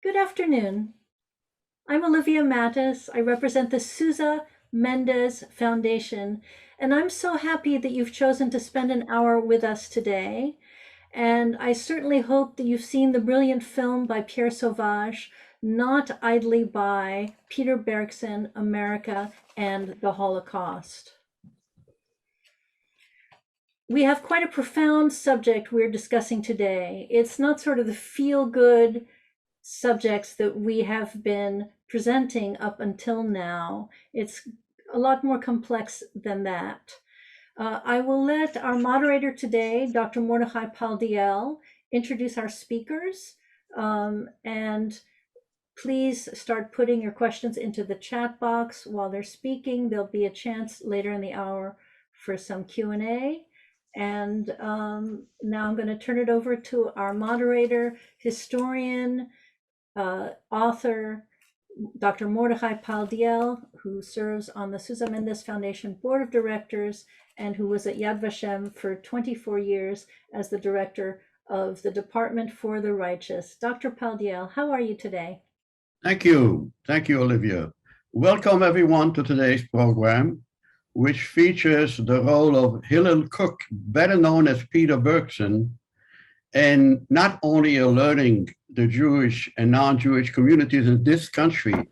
Good afternoon. I'm Olivia Mattis. I represent the Sousa Mendes Foundation, and I'm so happy that you've chosen to spend an hour with us today. And I certainly hope that you've seen the brilliant film by Pierre Sauvage, Not Idly By, Peter Bergson, America and the Holocaust. We have quite a profound subject we're discussing today. It's not sort of the feel-good subjects that we have been presenting up until now. It's a lot more complex than that. I will let our moderator today, Dr. Mordecai Paldiel, introduce our speakers. And please start putting your questions into the chat box while they're speaking. There'll be a chance later in the hour for some Q&A. And now I'm going to turn it over to our moderator, historian, author, Dr. Mordecai Paldiel, who serves on the Sousa Mendes Foundation Board of Directors and who was at Yad Vashem for 24 years as the director of the Department for the Righteous. Dr. Paldiel, how are you today? Thank you. Thank you, Olivia. Welcome everyone to today's program, which features the role of Hillel Kook, better known as Peter Bergson, and not only alerting the Jewish and non-Jewish communities in this country to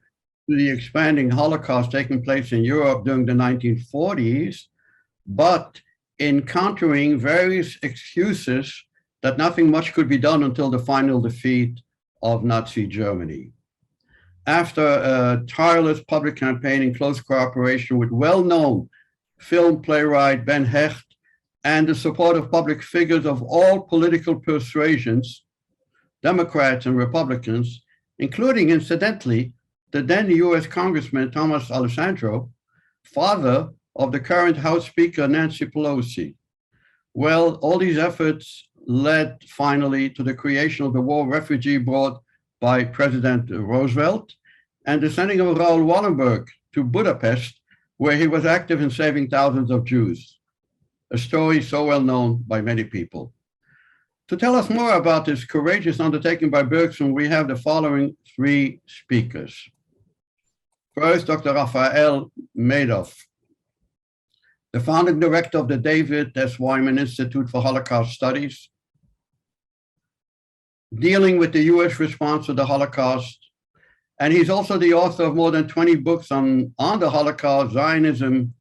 the expanding Holocaust taking place in Europe during the 1940s, but encountering various excuses that nothing much could be done until the final defeat of Nazi Germany. After a tireless public campaign in close cooperation with well-known film playwright Ben Hecht, and the support of public figures of all political persuasions, Democrats and Republicans, including, incidentally, the then US Congressman Thomas Alessandro, father of the current House Speaker Nancy Pelosi. Well, all these efforts led finally to the creation of the War Refugee Board by President Roosevelt and the sending of Raoul Wallenberg to Budapest, where he was active in saving thousands of Jews. A story so well known by many people. To tell us more about this courageous undertaking by Bergson, we have the following three speakers. First, Dr. Rafael Medoff, the founding director of the David S. Wyman Institute for Holocaust Studies, dealing with the US response to the Holocaust. And he's also the author of more than 20 books on the Holocaust, Zionism,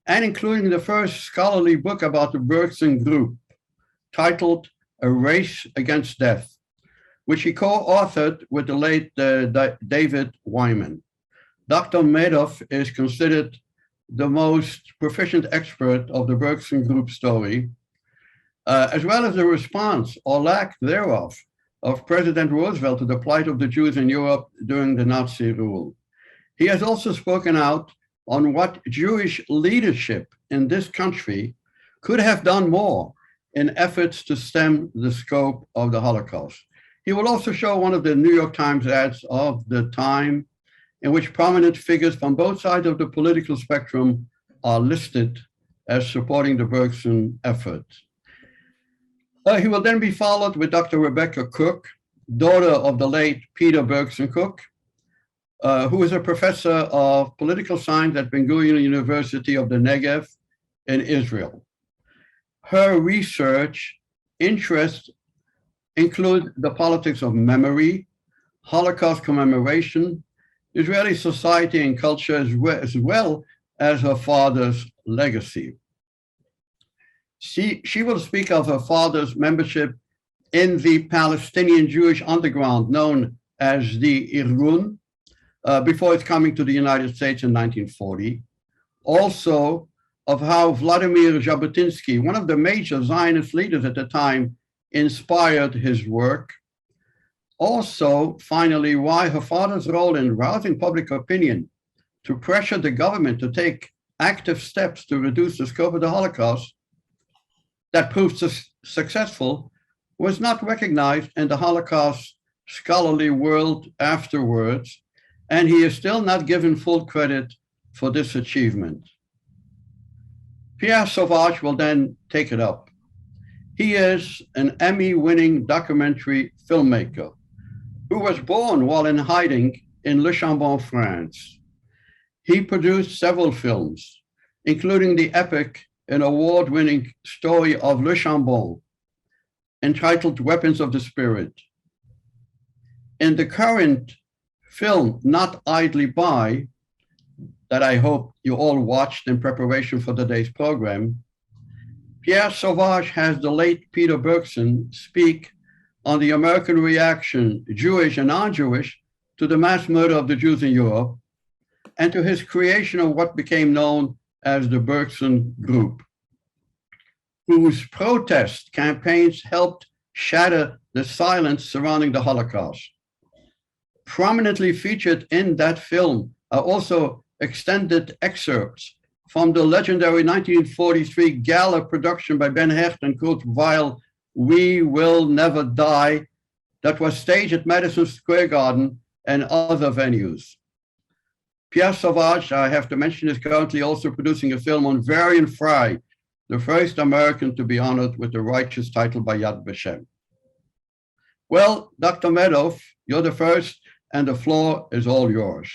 and including the first scholarly book about the Bergson Group, titled A Race Against Death, which he co-authored with the late David Wyman. Dr. Medoff is considered the most proficient expert of the Bergson Group story, as well as the response, or lack thereof, of President Roosevelt to the plight of the Jews in Europe during the Nazi rule. He has also spoken out on what Jewish leadership in this country could have done more in efforts to stem the scope of the Holocaust. He will also show one of the New York Times ads of the time in which prominent figures from both sides of the political spectrum are listed as supporting the Bergson effort. He will then be followed with Dr. Rebecca Kook, daughter of the late Peter Bergson Kook, who is a professor of political science at Ben Gurion University of the Negev in Israel. Her research interests include the politics of memory, Holocaust commemoration, Israeli society and culture, as well as her father's legacy. She will speak of her father's membership in the Palestinian Jewish underground known as the Irgun, before its coming to the United States in 1940. Also of how Vladimir Jabotinsky, one of the major Zionist leaders at the time, inspired his work. Also, finally, why her father's role in rousing public opinion to pressure the government to take active steps to reduce the scope of the Holocaust that proved successful was not recognized in the Holocaust scholarly world afterwards, and he is still not given full credit for this achievement. Pierre Sauvage will then take it up. He is an Emmy-winning documentary filmmaker who was born while in hiding in Le Chambon, France. He produced several films, including the epic and award-winning story of Le Chambon, entitled Weapons of the Spirit. In the current film, Not Idly By, that I hope you all watched in preparation for today's program, Pierre Sauvage has the late Peter Bergson speak on the American reaction, Jewish and non-Jewish, to the mass murder of the Jews in Europe, and to his creation of what became known as the Bergson Group, whose protest campaigns helped shatter the silence surrounding the Holocaust. Prominently featured in that film are also extended excerpts from the legendary 1943 gala production by Ben Hecht and Weill, We Will Never Die, that was staged at Madison Square Garden and other venues. Pierre Sauvage, I have to mention, is currently also producing a film on Varian Fry, the first American to be honored with the righteous title by Yad Vashem. Well, Dr. Medoff, you're the first, and the floor is all yours.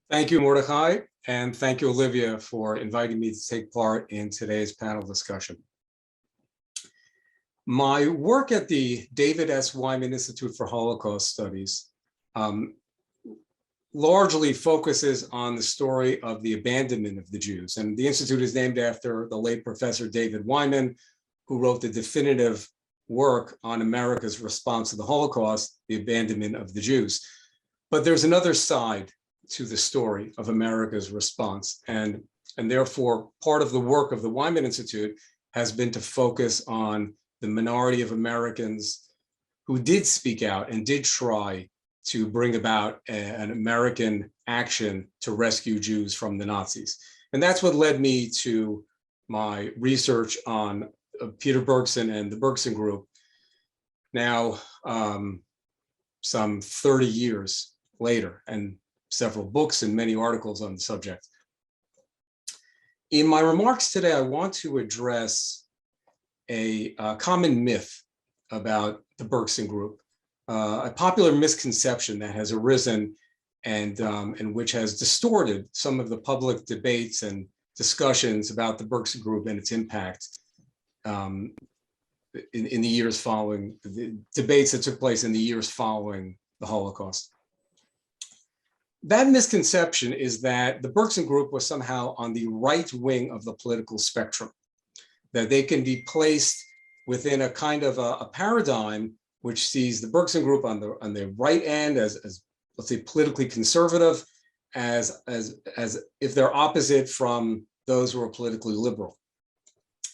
Thank you, Mordecai, and thank you, Olivia, for inviting me to take part in today's panel discussion. My work at the David S. Wyman Institute for Holocaust Studies largely focuses on the story of the abandonment of the Jews. And the Institute is named after the late Professor David Wyman, who wrote the definitive work on America's response to the Holocaust, the abandonment of the Jews. But there's another side to the story of America's response. And therefore, part of the work of the Wyman Institute has been to focus on the minority of Americans who did speak out and did try to bring about an American action to rescue Jews from the Nazis. And that's what led me to my research on Peter Bergson and the Bergson Group, now some 30 years later, and several books and many articles on the subject. In my remarks today, I want to address a common myth about the Bergson Group, a popular misconception that has arisen and which has distorted some of the public debates and discussions about the Bergson Group and its impact in the years following, the debates that took place in the years following the Holocaust. That misconception is that the Bergson Group was somehow on the right wing of the political spectrum, that they can be placed within a kind of a paradigm which sees the Bergson Group on the right end as let's say politically conservative, as if they're opposite from those who are politically liberal.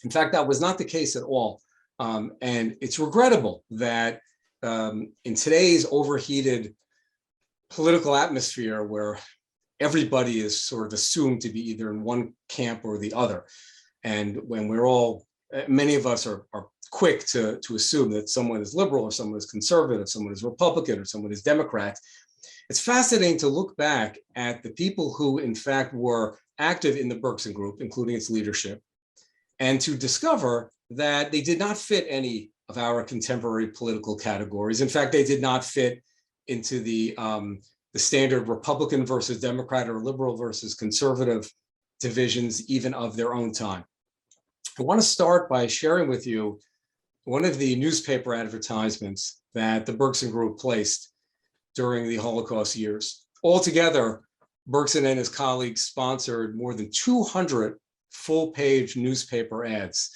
In fact, that was not the case at all. And it's regrettable that in today's overheated political atmosphere where everybody is sort of assumed to be either in one camp or the other, and when we're all, many of us are quick to assume that someone is liberal or someone is conservative, someone is Republican or someone is Democrat. It's fascinating to look back at the people who in fact were active in the Bergson Group, including its leadership, and to discover that they did not fit any of our contemporary political categories. In fact, they did not fit into the standard Republican versus Democrat or liberal versus conservative divisions even of their own time. I want to start by sharing with you one of the newspaper advertisements that the Bergson Group placed during the Holocaust years. Altogether, Bergson and his colleagues sponsored more than 200 full-page newspaper ads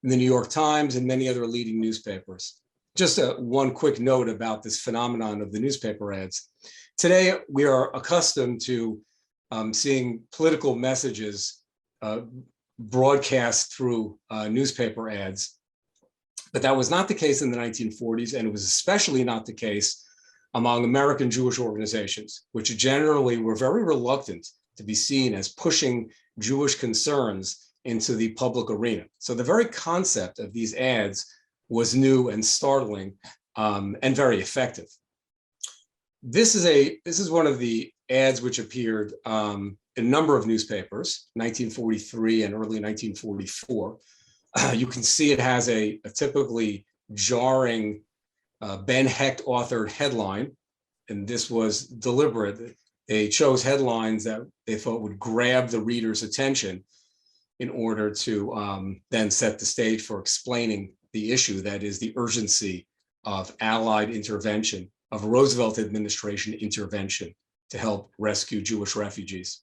in the New York Times and many other leading newspapers. Just one quick note about this phenomenon of the newspaper ads. Today, we are accustomed to seeing political messages broadcast through newspaper ads, but that was not the case in the 1940s, and it was especially not the case among American Jewish organizations, which generally were very reluctant to be seen as pushing Jewish concerns into the public arena. So the very concept of these ads was new and startling and very effective. This is one of the ads which appeared in a number of newspapers, 1943 and early 1944. You can see it has a typically jarring Ben Hecht authored headline, and this was deliberate. They chose headlines that they thought would grab the reader's attention in order to then set the stage for explaining the issue, that is the urgency of Allied intervention, of Roosevelt administration intervention to help rescue Jewish refugees.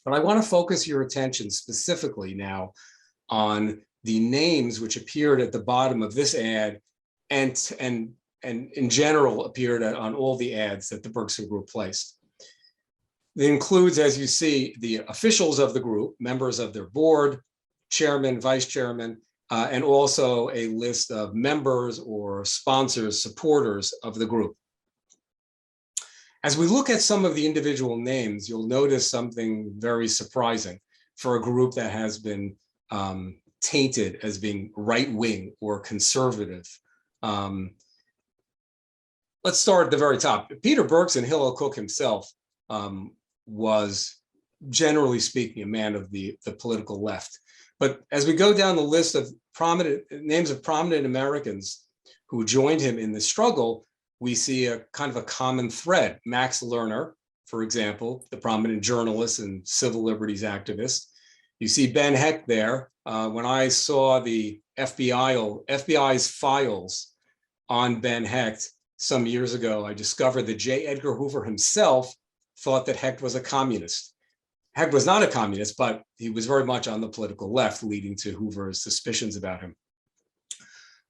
But I want to focus your attention specifically now on the names which appeared at the bottom of this ad and in general appeared on all the ads that the Bergson Group placed. It includes, as you see, the officials of the group, members of their board, chairman, vice chairman, and also a list of members or sponsors, supporters of the group. As we look at some of the individual names, you'll notice something very surprising for a group that has been tainted as being right-wing or conservative. Let's start at the very top. Peter Bergson, Hillel Kook himself, was, generally speaking, a man of the political left. But as we go down the list of names of prominent Americans who joined him in the struggle, we see a kind of a common thread. Max Lerner, for example, the prominent journalist and civil liberties activist. You see Ben Hecht there. When I saw the FBI's files on Ben Hecht some years ago, I discovered that J. Edgar Hoover himself thought that Hecht was a communist. Hecht was not a communist, but he was very much on the political left, leading to Hoover's suspicions about him.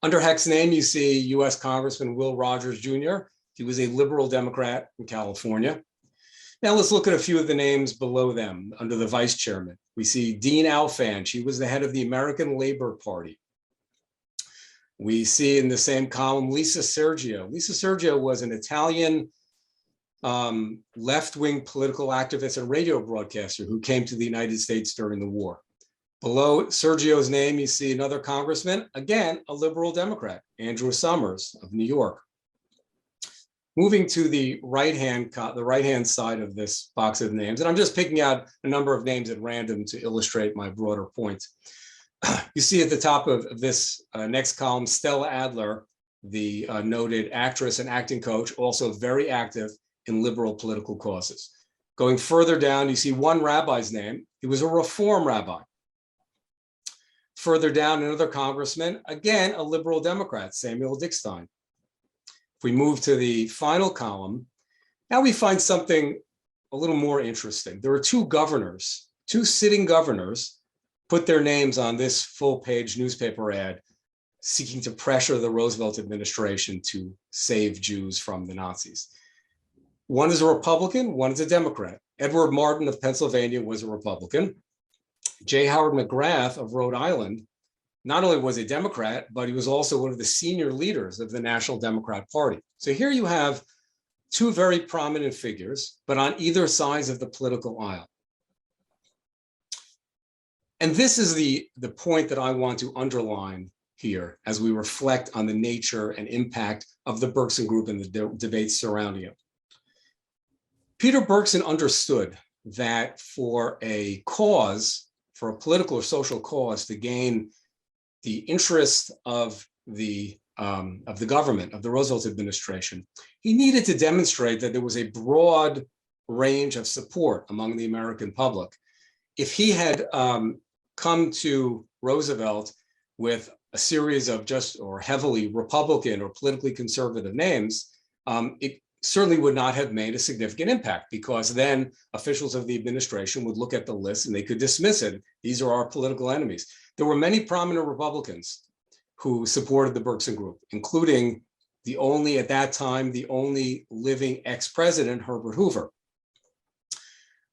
Under Hecht's name, you see US Congressman Will Rogers Jr. He was a liberal Democrat in California. Now let's look at a few of the names below them. Under the vice chairman, we see Dean Alfand. She was the head of the American Labor Party. We see in the same column Lisa Sergio. Lisa Sergio was an Italian left-wing political activist and radio broadcaster who came to the United States during the war. Below Sergio's name, you see another congressman, again, a liberal Democrat, Andrew Summers of New York. Moving to the right-hand side of this box of names, and I'm just picking out a number of names at random to illustrate my broader point. You see at the top of this next column, Stella Adler, the noted actress and acting coach, also very active in liberal political causes. Going further down, you see one rabbi's name. He was a reform rabbi. Further down, another congressman, again, a liberal Democrat, Samuel Dickstein. If we move to the final column, now we find something a little more interesting. There are two governors, two sitting governors, put their names on this full-page newspaper ad seeking to pressure the Roosevelt administration to save Jews from the Nazis. One is a Republican, one is a Democrat. Edward Martin of Pennsylvania was a Republican. J. Howard McGrath of Rhode Island not only was a Democrat, but he was also one of the senior leaders of the National Democrat Party. So here you have two very prominent figures, but on either sides of the political aisle. And this is the point that I want to underline here as we reflect on the nature and impact of the Bergson Group and the debates surrounding it. Peter Bergson understood that for a cause, for a political or social cause, to gain the interest of the government, of the Roosevelt administration, he needed to demonstrate that there was a broad range of support among the American public. If he had come to Roosevelt with a series of just or heavily Republican or politically conservative names, it certainly would not have made a significant impact, because then officials of the administration would look at the list and they could dismiss it. These are our political enemies. There were many prominent Republicans who supported the Bergson Group, including at that time, the only living ex-president, Herbert Hoover.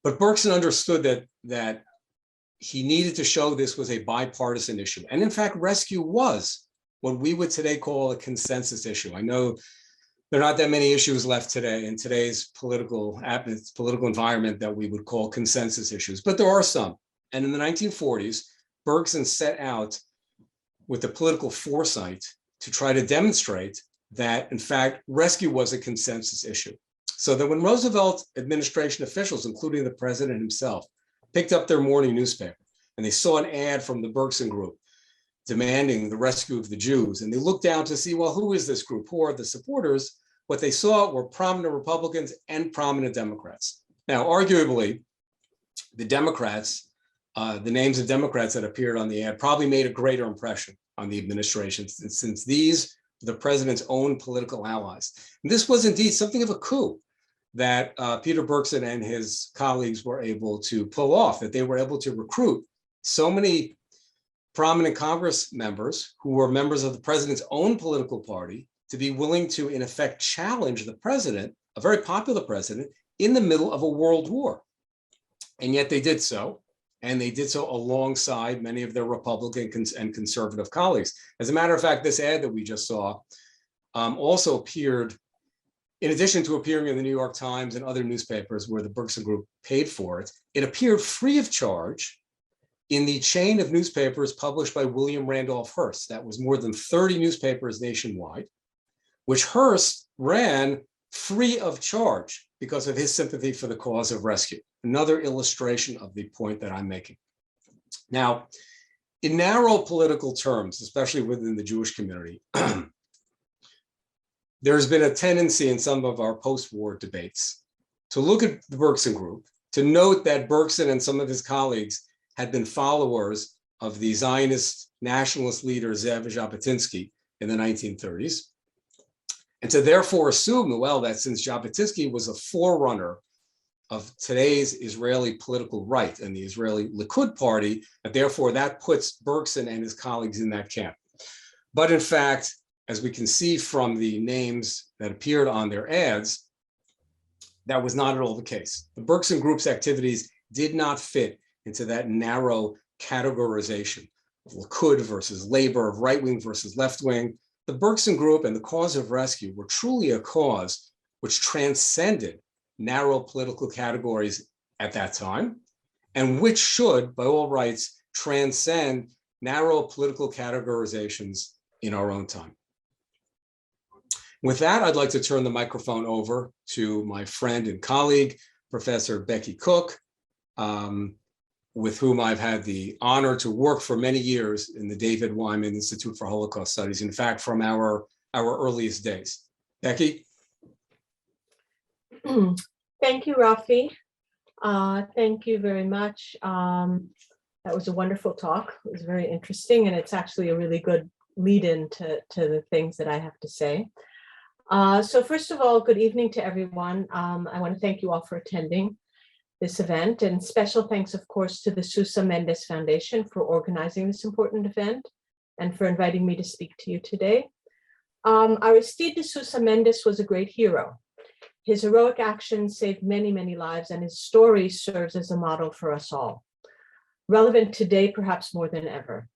But Bergson understood that he needed to show this was a bipartisan issue. And in fact, rescue was what we would today call a consensus issue. I know there are not that many issues left today in today's political environment that we would call consensus issues, but there are some. And in the 1940s, Bergson set out with the political foresight to try to demonstrate that, in fact, rescue was a consensus issue. So that when Roosevelt administration officials, including the president himself, picked up their morning newspaper and they saw an ad from the Bergson Group, demanding the rescue of the Jews. And they looked down to see, well, who is this group? Who are the supporters? What they saw were prominent Republicans and prominent Democrats. Now, arguably, the Democrats, the names of Democrats that appeared on the ad probably made a greater impression on the administration, since these were the president's own political allies. And this was indeed something of a coup that Peter Bergson and his colleagues were able to pull off, that they were able to recruit so many prominent Congress members who were members of the president's own political party to be willing to, in effect, challenge the president, a very popular president, in the middle of a world war. And yet they did so, and they did so alongside many of their Republican and conservative colleagues. As a matter of fact, this ad that we just saw also appeared, in addition to appearing in the New York Times and other newspapers where the Bergson Group paid for it, it appeared free of charge in the chain of newspapers published by William Randolph Hearst. That was more than 30 newspapers nationwide, which Hearst ran free of charge because of his sympathy for the cause of rescue. Another illustration of the point that I'm making. Now, in narrow political terms, especially within the Jewish community, there's been a tendency in some of our post-war debates to look at the Bergson Group, to note that Bergson and some of his colleagues had been followers of the Zionist nationalist leader Zev Jabotinsky in the 1930s, and to therefore assume, well, that since Jabotinsky was a forerunner of today's Israeli political right and the Israeli Likud party, that therefore that puts Bergson and his colleagues in that camp. But in fact, as we can see from the names that appeared on their ads, that was not at all the case. The Bergson Group's activities did not fit into that narrow categorization of Likud versus labor, of right wing versus left wing. The Bergson Group and the cause of rescue were truly a cause which transcended narrow political categories at that time, and which should, by all rights, transcend narrow political categorizations in our own time. With that, I'd like to turn the microphone over to my friend and colleague, Professor Becky Kook, with whom I've had the honor to work for many years in the David Wyman Institute for Holocaust Studies, in fact, from our earliest days. Becky? Thank you, Rafi. Thank you very much. That was a wonderful talk. It was very interesting, and it's actually a really good lead-in to the things that I have to say. So first of all, good evening to everyone. I want to thank you all for attending this event, and special thanks, of course, to the Sousa Mendes Foundation for organizing this important event and for inviting me to speak to you today. Aristide de Sousa Mendes was a great hero. His heroic actions saved many, many lives, and his story serves as a model for us all. Relevant today, perhaps more than ever.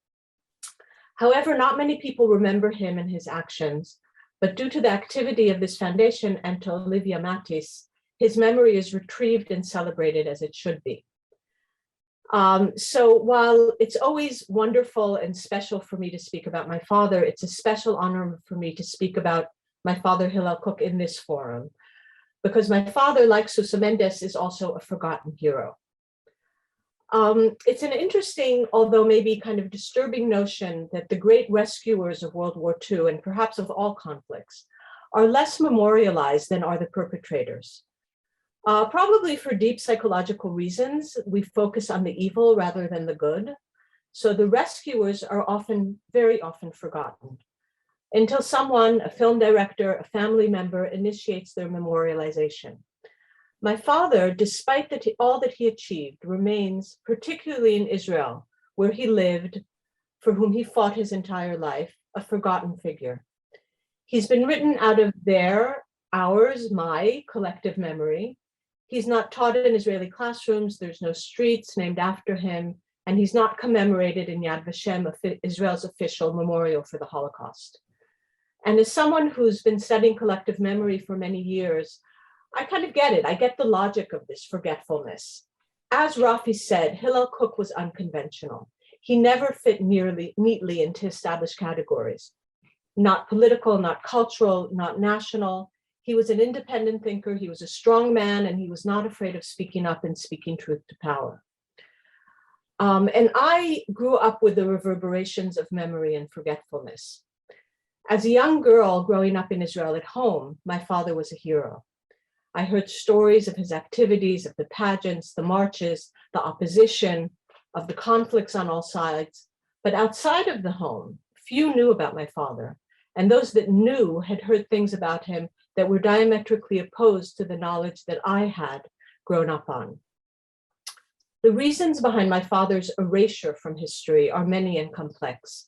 However, not many people remember him and his actions, but due to the activity of this foundation and to Olivia Mattis, his memory is retrieved and celebrated as it should be. So while it's always wonderful and special for me to speak about my father, it's a special honor for me to speak about my father, Hillel Kook, in this forum, because my father, like Sousa Mendes, is also a forgotten hero. It's an interesting, although maybe kind of disturbing notion that the great rescuers of World War II, and perhaps of all conflicts, are less memorialized than are the perpetrators. Probably for deep psychological reasons, we focus on the evil rather than the good. So the rescuers are often, very often forgotten until someone, a film director, a family member, initiates their memorialization. My father, despite all that he achieved, remains, particularly in Israel, where he lived, for whom he fought his entire life, a forgotten figure. He's been written out of their, ours, my collective memory. He's not taught in Israeli classrooms, there's no streets named after him, and he's not commemorated in Yad Vashem, Israel's official memorial for the Holocaust. And as someone who's been studying collective memory for many years, I kind of get it. I get the logic of this forgetfulness. As Rafi said, Hillel Kook was unconventional. He never fit neatly into established categories. Not political, not cultural, not national. He was an independent thinker, he was a strong man, and he was not afraid of speaking up and speaking truth to power. And I grew up with the reverberations of memory and forgetfulness. As a young girl growing up in Israel at home, my father was a hero. I heard stories of his activities, of the pageants, the marches, the opposition, of the conflicts on all sides. But outside of the home, few knew about my father. And those that knew had heard things about him that were diametrically opposed to the knowledge that I had grown up on. The reasons behind my father's erasure from history are many and complex.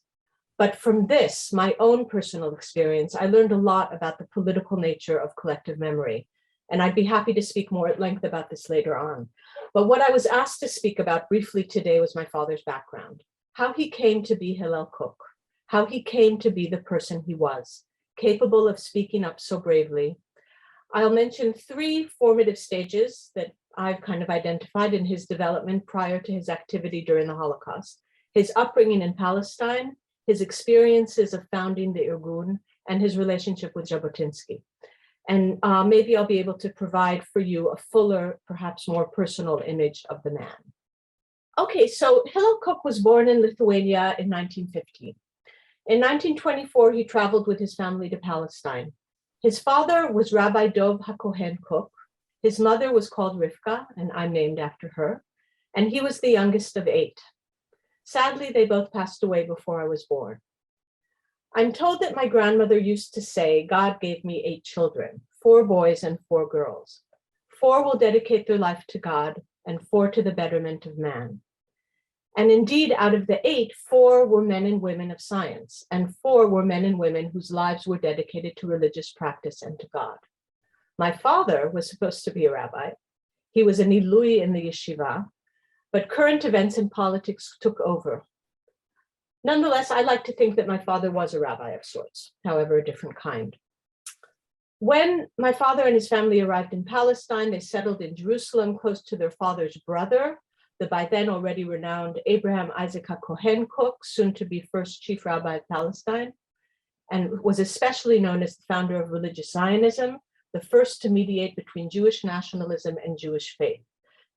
But from this, my own personal experience, I learned a lot about the political nature of collective memory. And I'd be happy to speak more at length about this later on. But what I was asked to speak about briefly today was my father's background, how he came to be Hillel Kook, how he came to be the person he was, capable of speaking up so bravely. I'll mention 3 formative stages that I've kind of identified in his development prior to his activity during the Holocaust, his upbringing in Palestine, his experiences of founding the Irgun, and his relationship with Jabotinsky. And maybe I'll be able to provide for you a fuller, perhaps more personal image of the man. Okay, so Hillel Kook was born in Lithuania in 1915. In 1924, he traveled with his family to Palestine. His father was Rabbi Dov HaKohen Kook. His mother was called Rivka, and I'm named after her. And he was the youngest of 8. Sadly, they both passed away before I was born. I'm told that my grandmother used to say, God gave me 8 children, 4 boys and 4 girls. 4 will dedicate their life to God, and 4 to the betterment of man. And indeed, out of the 8, 4 were men and women of science, and 4 were men and women whose lives were dedicated to religious practice and to God. My father was supposed to be a rabbi. He was an Ilui in the yeshiva, but current events and politics took over. Nonetheless, I like to think that my father was a rabbi of sorts, however, a different kind. When my father and his family arrived in Palestine, they settled in Jerusalem close to their father's brother, the by then already renowned Abraham Isaac HaKohen Kook, soon to be first chief rabbi of Palestine, and was especially known as the founder of religious Zionism, the first to mediate between Jewish nationalism and Jewish faith,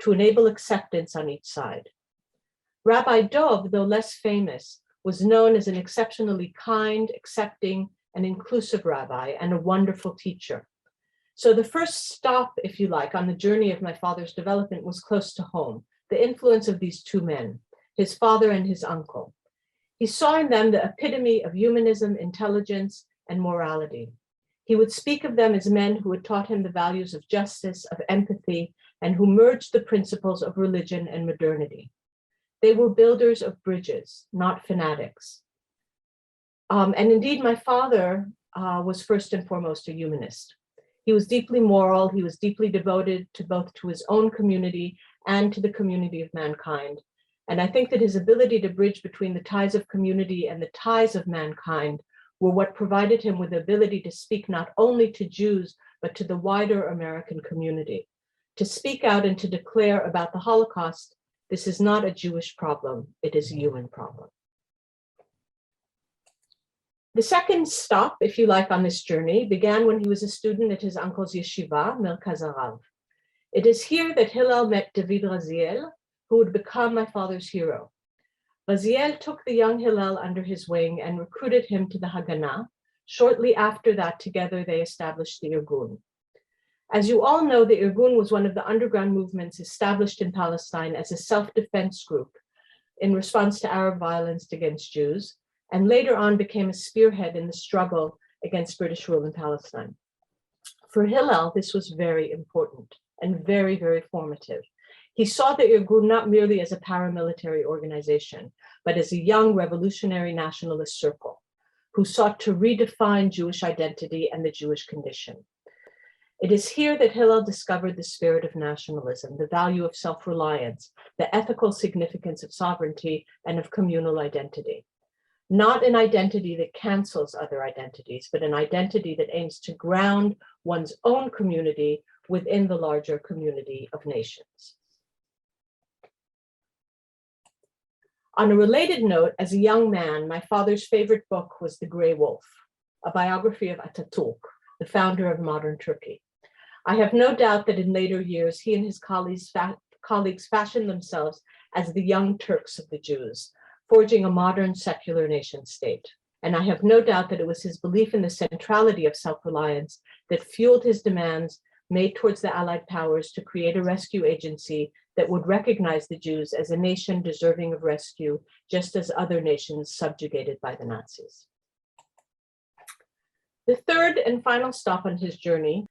to enable acceptance on each side. Rabbi Dov, though less famous, was known as an exceptionally kind, accepting, and inclusive rabbi and a wonderful teacher. So the first stop, if you like, on the journey of my father's development was close to home, the influence of these 2 men, his father and his uncle. He saw in them the epitome of humanism, intelligence, and morality. He would speak of them as men who had taught him the values of justice, of empathy, and who merged the principles of religion and modernity. They were builders of bridges, not fanatics. And indeed, my father was first and foremost a humanist. He was deeply moral. He was deeply devoted to both to his own community and to the community of mankind. And I think that his ability to bridge between the ties of community and the ties of mankind were what provided him with the ability to speak not only to Jews, but to the wider American community, to speak out and to declare about the Holocaust. This is not a Jewish problem, it is a human problem. The second stop, if you like, on this journey began when he was a student at his uncle's yeshiva, Merkaz Harav. It is here that Hillel met David Raziel, who would become my father's hero. Raziel took the young Hillel under his wing and recruited him to the Haganah. Shortly after that, together they established the Irgun. As you all know, the Irgun was one of the underground movements established in Palestine as a self-defense group in response to Arab violence against Jews, and later on became a spearhead in the struggle against British rule in Palestine. For Hillel, this was very important and very, very formative. He saw the Irgun not merely as a paramilitary organization, but as a young revolutionary nationalist circle who sought to redefine Jewish identity and the Jewish condition. It is here that Hillel discovered the spirit of nationalism, the value of self-reliance, the ethical significance of sovereignty and of communal identity. Not an identity that cancels other identities, but an identity that aims to ground one's own community within the larger community of nations. On a related note, as a young man, my father's favorite book was The Grey Wolf, a biography of Ataturk, the founder of modern Turkey. I have no doubt that in later years, he and his colleagues fashioned themselves as the Young Turks of the Jews, forging a modern secular nation state. And I have no doubt that it was his belief in the centrality of self-reliance that fueled his demands made towards the Allied powers to create a rescue agency that would recognize the Jews as a nation deserving of rescue, just as other nations subjugated by the Nazis. The third and final stop on his journey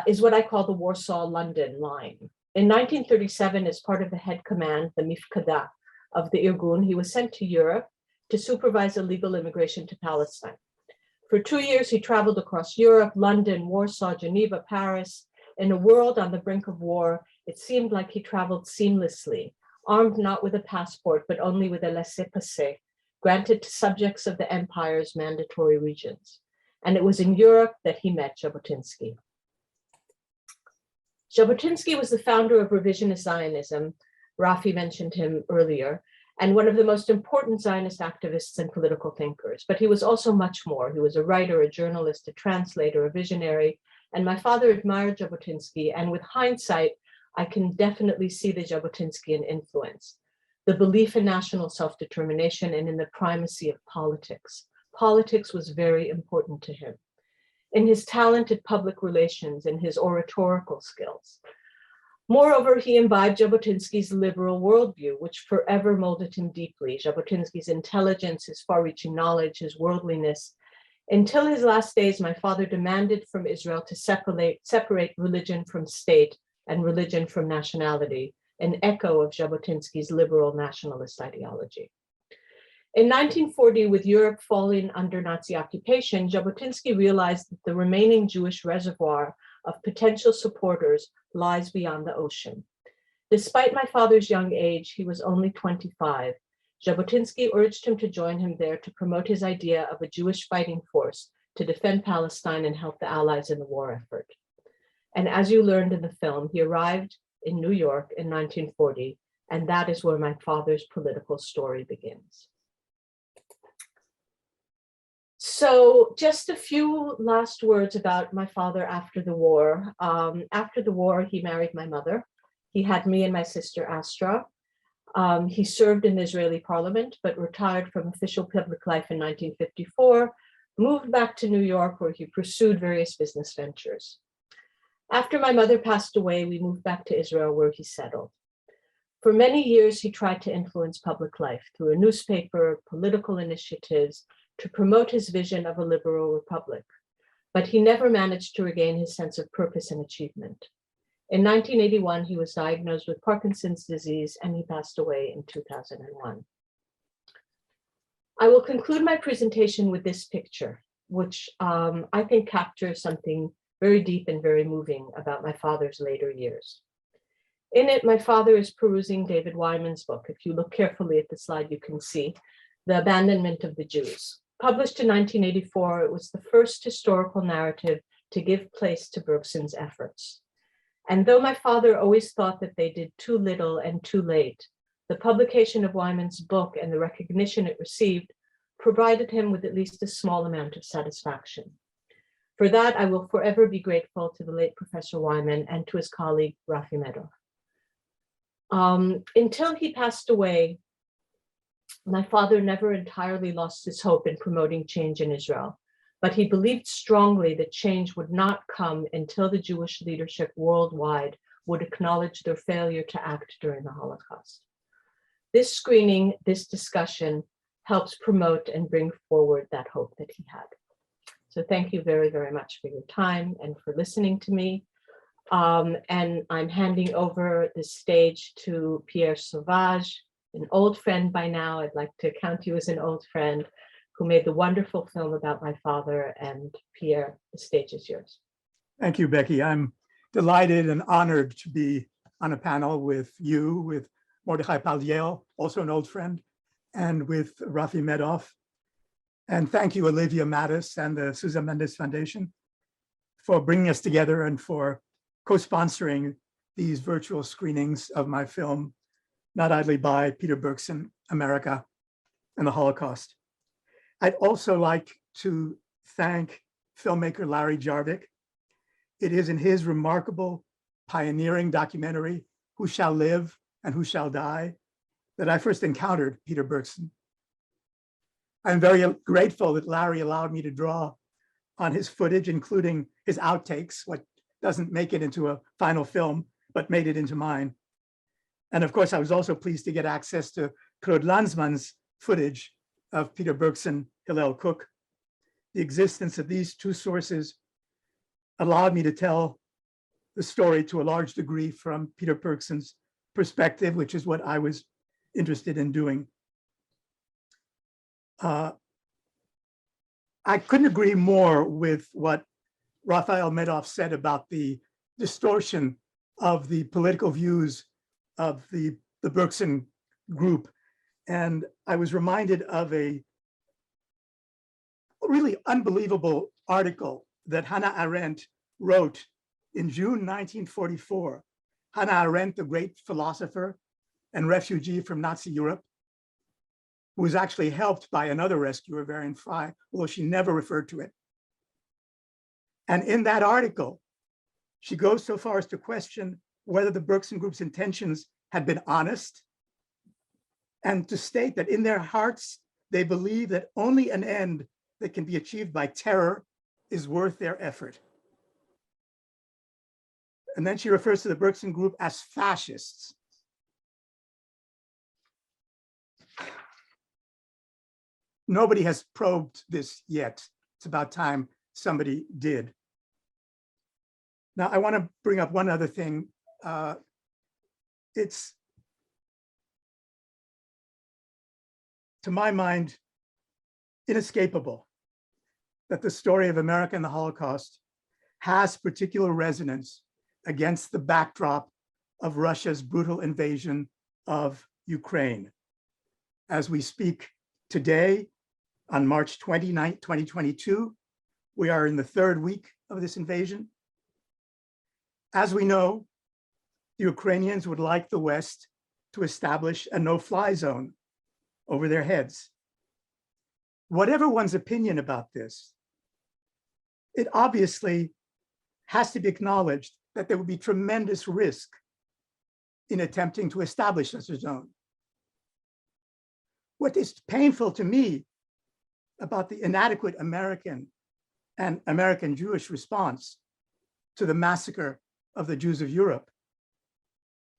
is what I call the Warsaw-London line. In 1937, as part of the head command, the Mifkada of the Irgun, he was sent to Europe to supervise illegal immigration to Palestine. For 2 years, he traveled across Europe, London, Warsaw, Geneva, Paris. In a world on the brink of war, it seemed like he traveled seamlessly, armed not with a passport, but only with a laissez-passer, granted to subjects of the empire's mandatory regions. And it was in Europe that he met Jabotinsky. Jabotinsky was the founder of revisionist Zionism. Rafi mentioned him earlier, and one of the most important Zionist activists and political thinkers. But he was also much more. He was a writer, a journalist, a translator, a visionary. And my father admired Jabotinsky, and with hindsight, I can definitely see the Jabotinskyan influence, the belief in national self-determination and in the primacy of politics. Politics was very important to him. In his talented public relations and his oratorical skills. Moreover, he imbibed Jabotinsky's liberal worldview, which forever molded him deeply. Jabotinsky's intelligence, his far-reaching knowledge, his worldliness. Until his last days, my father demanded from Israel to separate religion from state and religion from nationality, an echo of Jabotinsky's liberal nationalist ideology. In 1940, with Europe falling under Nazi occupation, Jabotinsky realized that the remaining Jewish reservoir of potential supporters lies beyond the ocean. Despite my father's young age, he was only 25. Jabotinsky urged him to join him there to promote his idea of a Jewish fighting force to defend Palestine and help the Allies in the war effort. And as you learned in the film, he arrived in New York in 1940, and that is where my father's political story begins. So just a few last words about my father after the war. After the war, he married my mother. He had me and my sister Astra. He served in the Israeli parliament, but retired from official public life in 1954, moved back to New York, where he pursued various business ventures. After my mother passed away, we moved back to Israel, where he settled. For many years, he tried to influence public life through a newspaper, political initiatives, to promote his vision of a liberal republic, but he never managed to regain his sense of purpose and achievement. In 1981, he was diagnosed with Parkinson's disease, and he passed away in 2001. I will conclude my presentation with this picture, which I think captures something very deep and very moving about my father's later years. In it, my father is perusing David Wyman's book. If you look carefully at the slide, you can see The Abandonment of the Jews. Published in 1984, it was the first historical narrative to give place to Bergson's efforts. And though my father always thought that they did too little and too late, the publication of Wyman's book and the recognition it received provided him with at least a small amount of satisfaction. For that, I will forever be grateful to the late Professor Wyman and to his colleague, Rafael Medoff. Until he passed away, my father never entirely lost his hope in promoting change in Israel, but he believed strongly that change would not come until the Jewish leadership worldwide would acknowledge their failure to act during the Holocaust. This screening, this discussion helps promote and bring forward that hope that he had. So thank you very, very much for your time and for listening to me. And I'm handing over the stage to Pierre Sauvage, an old friend by now. I'd like to count you as an old friend who made the wonderful film about my father. And Pierre, the stage is yours. Thank you, Becky. I'm delighted and honored to be on a panel with you, with Mordecai Paldiel, also an old friend, and with Rafael Medoff. And thank you, Olivia Mattis and the Susan Mendes Foundation for bringing us together and for co-sponsoring these virtual screenings of my film, Not Idly By, Peter Bergson, America and the Holocaust. I'd also like to thank filmmaker Larry Jarvik. It is in his remarkable pioneering documentary, Who Shall Live and Who Shall Die, that I first encountered Peter Bergson. I'm very grateful that Larry allowed me to draw on his footage, including his outtakes, what doesn't make it into a final film, but made it into mine. And of course, I was also pleased to get access to Claude Lanzmann's footage of Peter Bergson, Hillel Kook. The existence of these two sources allowed me to tell the story to a large degree from Peter Bergson's perspective, which is what I was interested in doing. I couldn't agree more with what Rafael Medoff said about the distortion of the political views of the Bergson Group. And I was reminded of a really unbelievable article that Hannah Arendt wrote in June 1944. Hannah Arendt, the great philosopher and refugee from Nazi Europe, who was actually helped by another rescuer, Varian Fry, although she never referred to it. And in that article, she goes so far as to question whether the Bergson Group's intentions had been honest, and to state that in their hearts, they believe that only an end that can be achieved by terror is worth their effort. And then she refers to the Bergson Group as fascists. Nobody has probed this yet. It's about time somebody did. Now, I want to bring up one other thing. It's, to my mind, inescapable that the story of America and the Holocaust has particular resonance against the backdrop of Russia's brutal invasion of Ukraine. As we speak today, on March 29, 2022, we are in the third week of this invasion. As we know, the Ukrainians would like the West to establish a no-fly zone over their heads. Whatever one's opinion about this, it obviously has to be acknowledged that there would be tremendous risk in attempting to establish such a zone. What is painful to me about the inadequate American and American Jewish response to the massacre of the Jews of Europe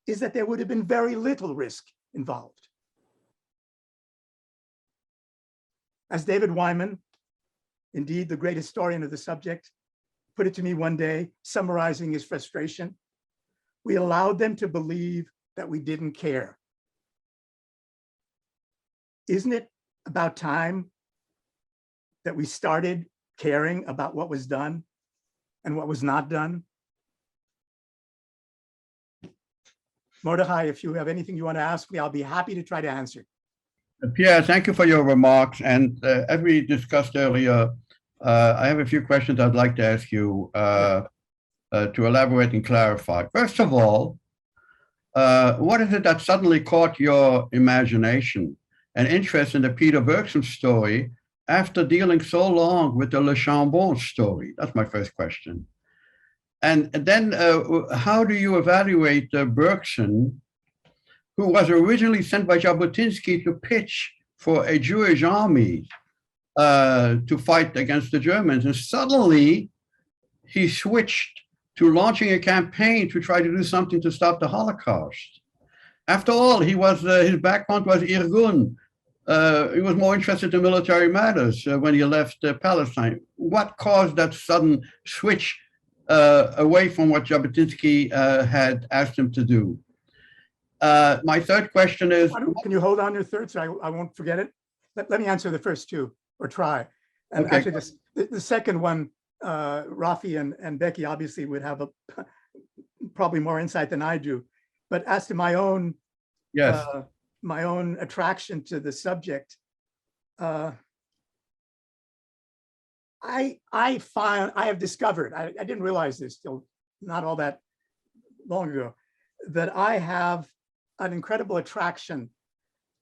is that there would have been very little risk involved. As David Wyman, indeed the great historian of the subject, put it to me one day, summarizing his frustration, we allowed them to believe that we didn't care. Isn't it about time that we started caring about what was done and what was not done? Mordecai, if you have anything you want to ask me, I'll be happy to try to answer. Pierre, thank you for your remarks. And as we discussed earlier, I have a few questions I'd like to ask you to elaborate and clarify. First of all, what is it that suddenly caught your imagination and interest in the Peter Bergson story after dealing so long with the Le Chambon story? That's my first question. And then how do you evaluate Bergson, who was originally sent by Jabotinsky to pitch for a Jewish army to fight against the Germans, and suddenly he switched to launching a campaign to try to do something to stop the Holocaust? After all, he was his background was Irgun. He was more interested in military matters when he left Palestine. What caused that sudden switch away from what Jabotinsky had asked him to do? My third question is... Can you hold on your third so I won't forget it? Let me answer the first two, or try. And okay. Actually, the second one, Rafi and Becky obviously would have probably more insight than I do. But as to my own, yes, my own attraction to the subject, I have discovered, I didn't realize this till not all that long ago, that I have an incredible attraction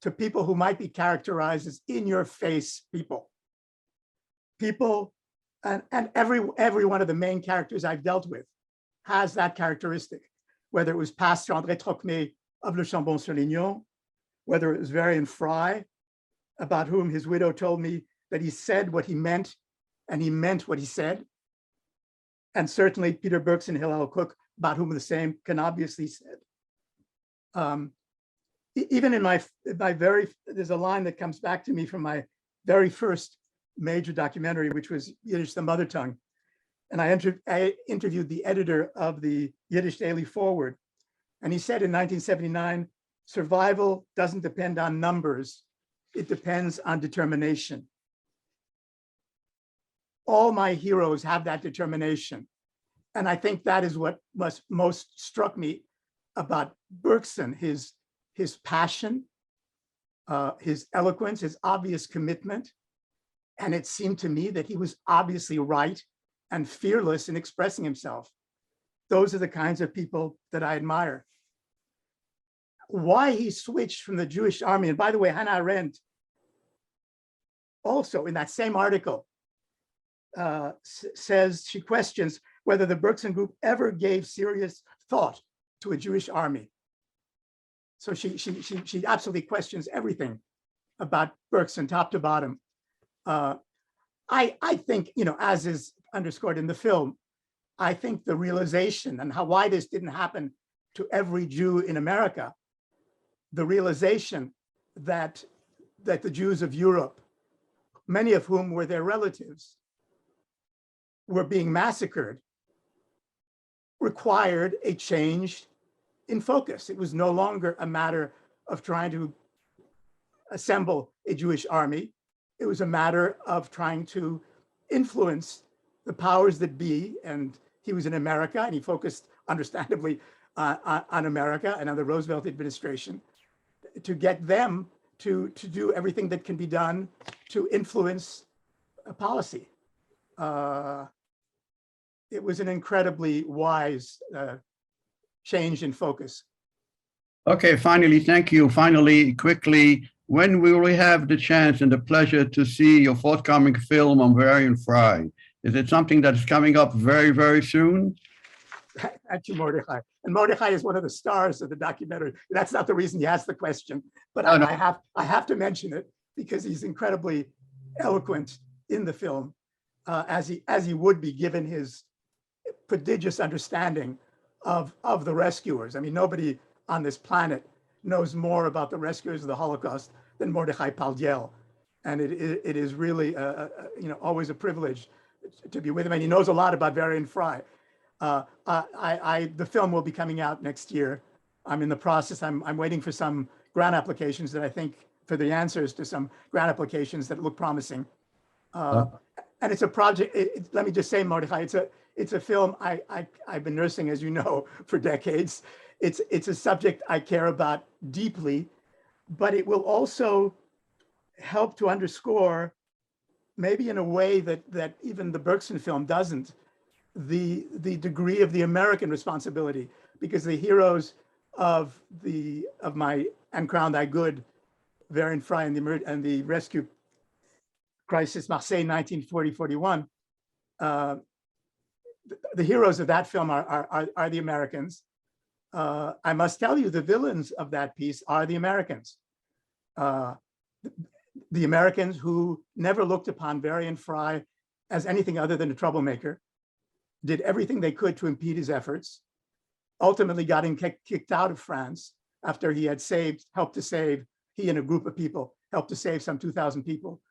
to people who might be characterized as in-your-face people. People, and every one of the main characters I've dealt with has that characteristic, whether it was Pastor André Trocmé of Le Chambon-sur-Lignon, whether it was Varian Fry, about whom his widow told me that he said what he meant and he meant what he said. And certainly Peter Bergson, Hillel Kook, about whom the same can obviously said. Even in my there's a line that comes back to me from my very first major documentary, which was Yiddish, the Mother Tongue. And I interviewed the editor of the Yiddish Daily Forward. And he said in 1979, survival doesn't depend on numbers. It depends on determination. All my heroes have that determination. And I think that is what most struck me about Bergson, his passion, his eloquence, his obvious commitment. And it seemed to me that he was obviously right and fearless in expressing himself. Those are the kinds of people that I admire. Why he switched from the Jewish army, and by the way, Hannah Arendt, also in that same article, says she questions whether the Bergson Group ever gave serious thought to a Jewish army. So she absolutely questions everything about Bergson, top to bottom. I think, as is underscored in the film, I think the realization and why this didn't happen to every Jew in America, the realization that the Jews of Europe, many of whom were their relatives, were being massacred, required a change in focus. It was no longer a matter of trying to assemble a Jewish army. It was a matter of trying to influence the powers that be. And he was in America, and he focused understandably on America and on the Roosevelt administration to get them to do everything that can be done to influence a policy. It was an incredibly wise change in focus. Okay, finally, thank you. Finally, quickly, when will we have the chance and the pleasure to see your forthcoming film on Varian Fry? Is it something that is coming up very, very soon? Thank you, Mordecai. And Mordecai is one of the stars of the documentary. That's not the reason you asked the question, but No, no. I have to mention it because he's incredibly eloquent in the film, as he would be given his prodigious understanding of the rescuers. I mean, nobody on this planet knows more about the rescuers of the Holocaust than Mordecai Paldiel, and it is really always a privilege to be with him. And he knows a lot about Varian Fry. The film will be coming out next year. I'm in the process. I'm waiting for some grant applications that I think for the answers to some grant applications that look promising. And it's a project. Let me just say, Mordecai, it's a film I've been nursing, as you know, for decades. It's a subject I care about deeply, but it will also help to underscore, maybe in a way that even the Bergson film doesn't, the degree of the American responsibility, because the heroes of my And Crown Thy Good, Varian Fry and the rescue crisis, Marseille, 1940-41. The heroes of that film are the Americans. I must tell you, the villains of that piece are the Americans. The Americans who never looked upon Varian Fry as anything other than a troublemaker, did everything they could to impede his efforts, ultimately got him kicked out of France after he had helped to save, he and a group of people helped to save some 2,000 people.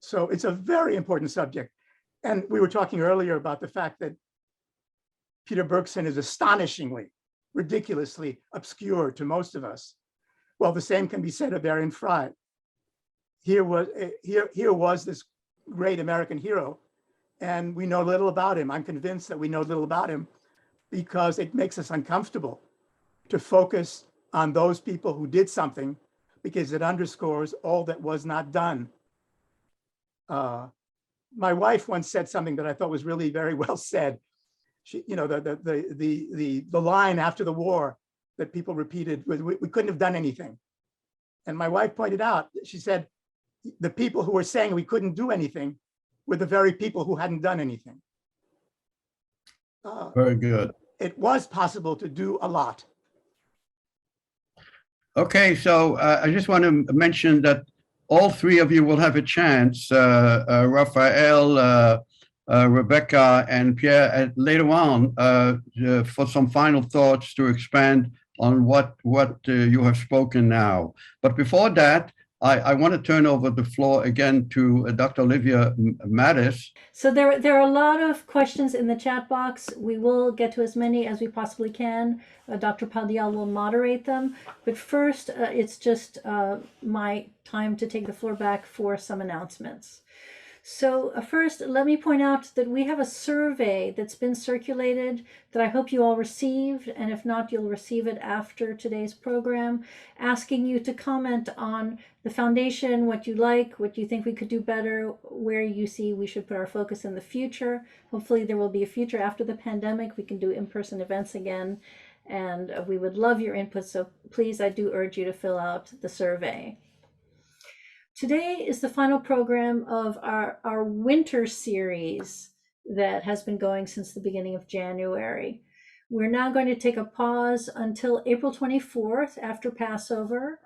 So it's a very important subject. And we were talking earlier about the fact that Peter Bergson is astonishingly, ridiculously obscure to most of us. Well, the same can be said of Varian Fry. Here was this great American hero, and we know little about him. I'm convinced that we know little about him because it makes us uncomfortable to focus on those people who did something, because it underscores all that was not done. My wife once said something that I thought was really very well said. She, the line after the war that people repeated was, we couldn't have done anything. And my wife pointed out, she said, the people who were saying we couldn't do anything were the very people who hadn't done anything. Very good. It was possible to do a lot. Okay, so I just want to mention that all three of you will have a chance, Rafael, Rebecca, and Pierre, later on for some final thoughts to expand on what you have spoken now. But before that, I want to turn over the floor again to Dr. Olivia Mattis. So there are a lot of questions in the chat box. We will get to as many as we possibly can. Dr. Paldiel will moderate them. But first, it's just my time to take the floor back for some announcements. So first, let me point out that we have a survey that's been circulated that I hope you all received, and if not, you'll receive it after today's program, asking you to comment on the foundation, what you like, what you think we could do better, where you see we should put our focus in the future. Hopefully there will be a future after the pandemic. We can do in-person events again, and we would love your input, so please, I do urge you to fill out the survey. Today is the final program of our winter series that has been going since the beginning of January. We're now going to take a pause until April 24th after Passover.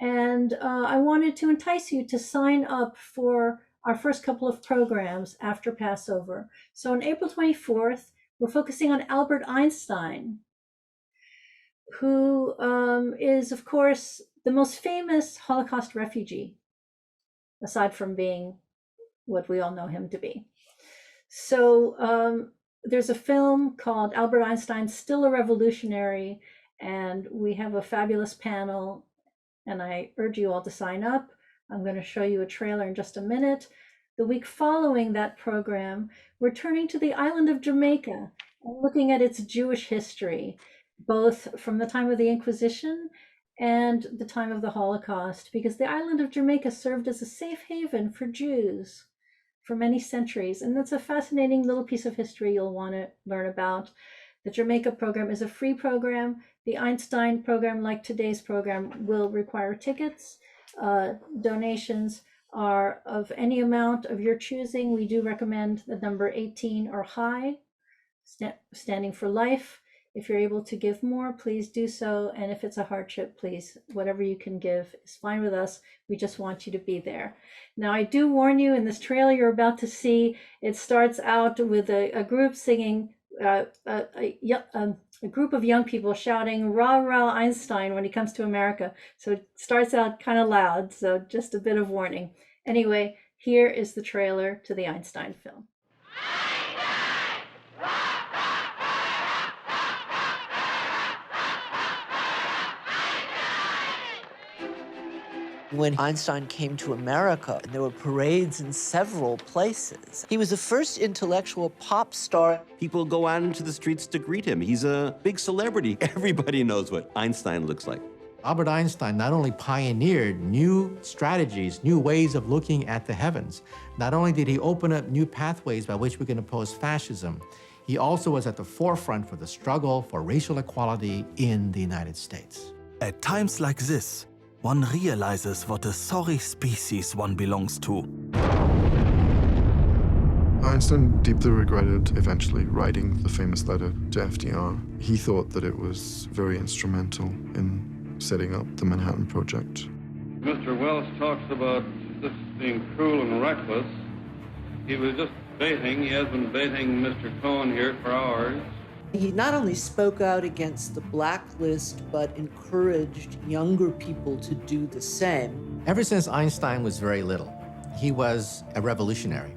And I wanted to entice you to sign up for our first couple of programs after Passover. So on April 24th, we're focusing on Albert Einstein, who is, of course, the most famous Holocaust refugee, aside from being what we all know him to be. So there's a film called Albert Einstein, Still a Revolutionary, and we have a fabulous panel, and I urge you all to sign up. I'm going to show you a trailer in just a minute. The week following that program, we're turning to the island of Jamaica and looking at its Jewish history, both from the time of the Inquisition and the time of the Holocaust, because the island of Jamaica served as a safe haven for Jews for many centuries. And that's a fascinating little piece of history you'll want to learn about. The Jamaica program is a free program. The Einstein program, like today's program, will require tickets. Donations are of any amount of your choosing. We do recommend the number 18 or high, standing for life. If you're able to give more, please do so. And if it's a hardship, please, whatever you can give is fine with us. We just want you to be there. Now, I do warn you, in this trailer you're about to see, it starts out with a group singing, a group of young people shouting, "Rah, rah, Einstein," when he comes to America. So it starts out kind of loud, so just a bit of warning. Anyway, here is the trailer to the Einstein film. When Einstein came to America, there were parades in several places. He was the first intellectual pop star. People go out into the streets to greet him. He's a big celebrity. Everybody knows what Einstein looks like. Albert Einstein not only pioneered new strategies, new ways of looking at the heavens, not only did he open up new pathways by which we can oppose fascism, he also was at the forefront for the struggle for racial equality in the United States. At times like this, one realizes what a sorry species one belongs to. Einstein deeply regretted eventually writing the famous letter to FDR. He thought that it was very instrumental in setting up the Manhattan Project. Mr. Wells talks about this being cruel and reckless. He was just baiting. He has been baiting Mr. Cohen here for hours. He not only spoke out against the blacklist, but encouraged younger people to do the same. Ever since Einstein was very little, he was a revolutionary.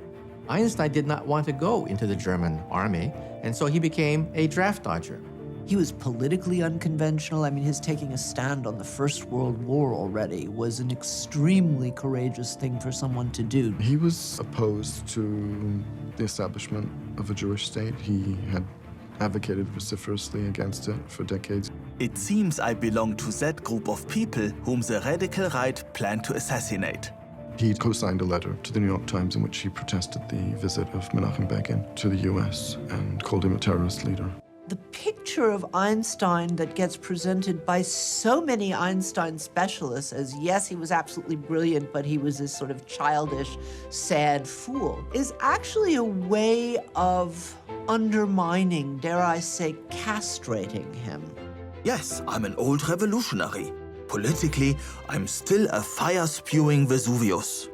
Einstein did not want to go into the German army, and so he became a draft dodger. He was politically unconventional. I mean, his taking a stand on the First World War already was an extremely courageous thing for someone to do. He was opposed to the establishment of a Jewish state. He had advocated vociferously against it for decades. It seems I belong to that group of people whom the radical right planned to assassinate. He co-signed a letter to the New York Times in which he protested the visit of Menachem Begin to the US and called him a terrorist leader. The picture of Einstein that gets presented by so many Einstein specialists as, yes, he was absolutely brilliant, but he was this sort of childish, sad fool, is actually a way of undermining, dare I say, castrating him. Yes, I'm an old revolutionary. Politically, I'm still a fire-spewing Vesuvius.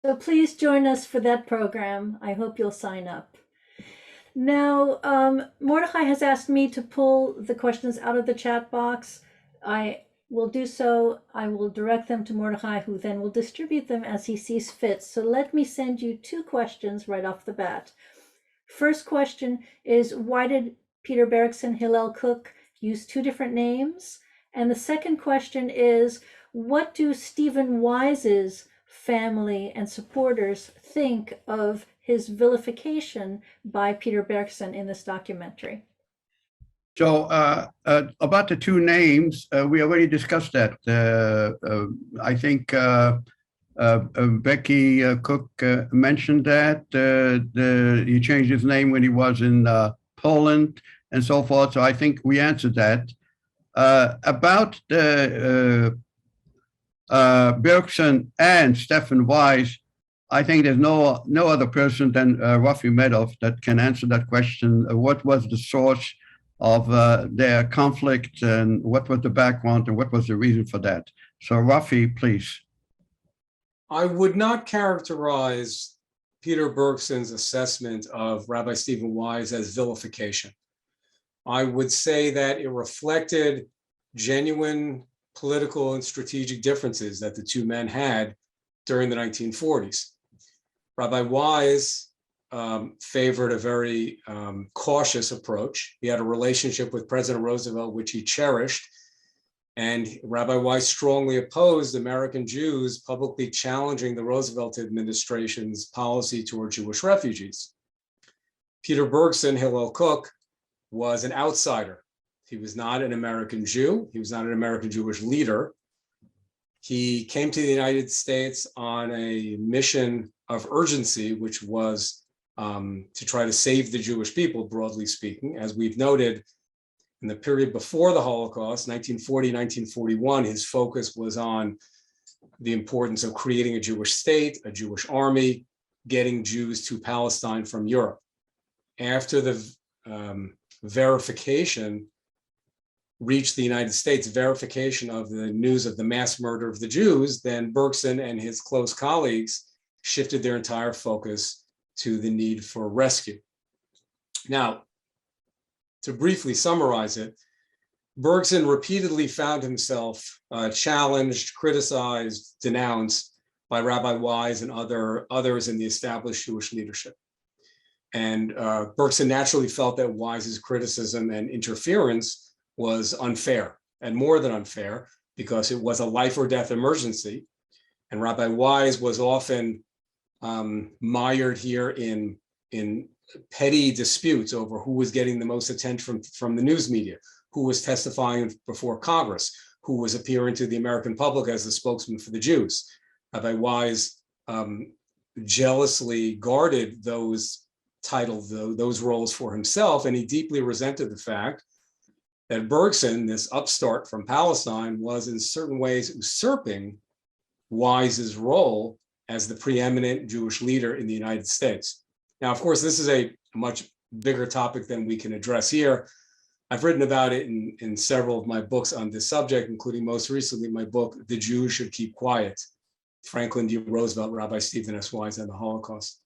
So please join us for that program. I hope you'll sign up. Now, Mordecai has asked me to pull the questions out of the chat box. I will do so. I will direct them to Mordecai, who then will distribute them as he sees fit. So let me send you two questions right off the bat. First question is, why did Peter Bergson, Hillel Kook use two different names? And the second question is, what do Stephen Wise's family and supporters think of his vilification by Peter Bergson in this documentary? So about the two names, we already discussed that. I think Becky Kook mentioned that he changed his name when he was in Poland and so forth. So I think we answered that. About the Bergson and Stephen Wise, I think there's no other person than Rafael Medoff that can answer that question. What was the source of their conflict, and what was the background, and what was the reason for that? So Rafi, please. I would not characterize Peter Bergson's assessment of Rabbi Stephen Wise as vilification. I would say that it reflected genuine political and strategic differences that the two men had during the 1940s. Rabbi Wise favored a very cautious approach. He had a relationship with President Roosevelt, which he cherished. And Rabbi Wise strongly opposed American Jews publicly challenging the Roosevelt administration's policy toward Jewish refugees. Peter Bergson, Hillel Kook, was an outsider. He was not an American Jew. He was not an American Jewish leader. He came to the United States on a mission of urgency, which was to try to save the Jewish people, broadly speaking. As we've noted, in the period before the Holocaust, 1940, 1941, his focus was on the importance of creating a Jewish state, a Jewish army, getting Jews to Palestine from Europe. After the verification reached the United States, verification of the news of the mass murder of the Jews, then Bergson and his close colleagues shifted their entire focus to the need for rescue. Now, to briefly summarize it, Bergson repeatedly found himself challenged, criticized, denounced by Rabbi Wise and others in the established Jewish leadership. And Bergson naturally felt that Wise's criticism and interference was unfair, and more than unfair, because it was a life or death emergency. And Rabbi Wise was often mired here in petty disputes over who was getting the most attention from the news media, who was testifying before Congress, who was appearing to the American public as the spokesman for the Jews. Rabbi Wise jealously guarded those titles, those roles for himself, and he deeply resented the fact that Bergson, this upstart from Palestine, was in certain ways usurping Wise's role as the preeminent Jewish leader in the United States. Now, of course, this is a much bigger topic than we can address here. I've written about it in several of my books on this subject, including most recently my book, The Jews Should Keep Quiet, Franklin D. Roosevelt, Rabbi Stephen S. Wise, and the Holocaust.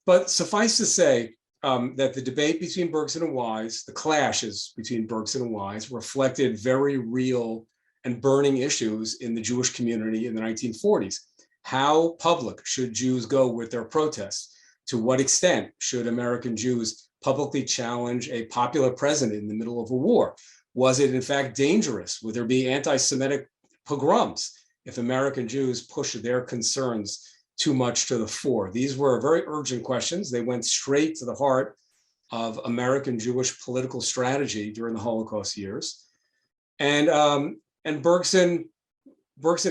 But suffice to say that the debate between Bergson and Wise, the clashes between Bergson and Wise, reflected very real and burning issues in the Jewish community in the 1940s. How public should Jews go with their protests? To what extent should American Jews publicly challenge a popular president in the middle of a war? Was it in fact dangerous? Would there be anti-Semitic pogroms if American Jews pushed their concerns too much to the fore? These were very urgent questions. They went straight to the heart of American Jewish political strategy during the Holocaust years. And Bergson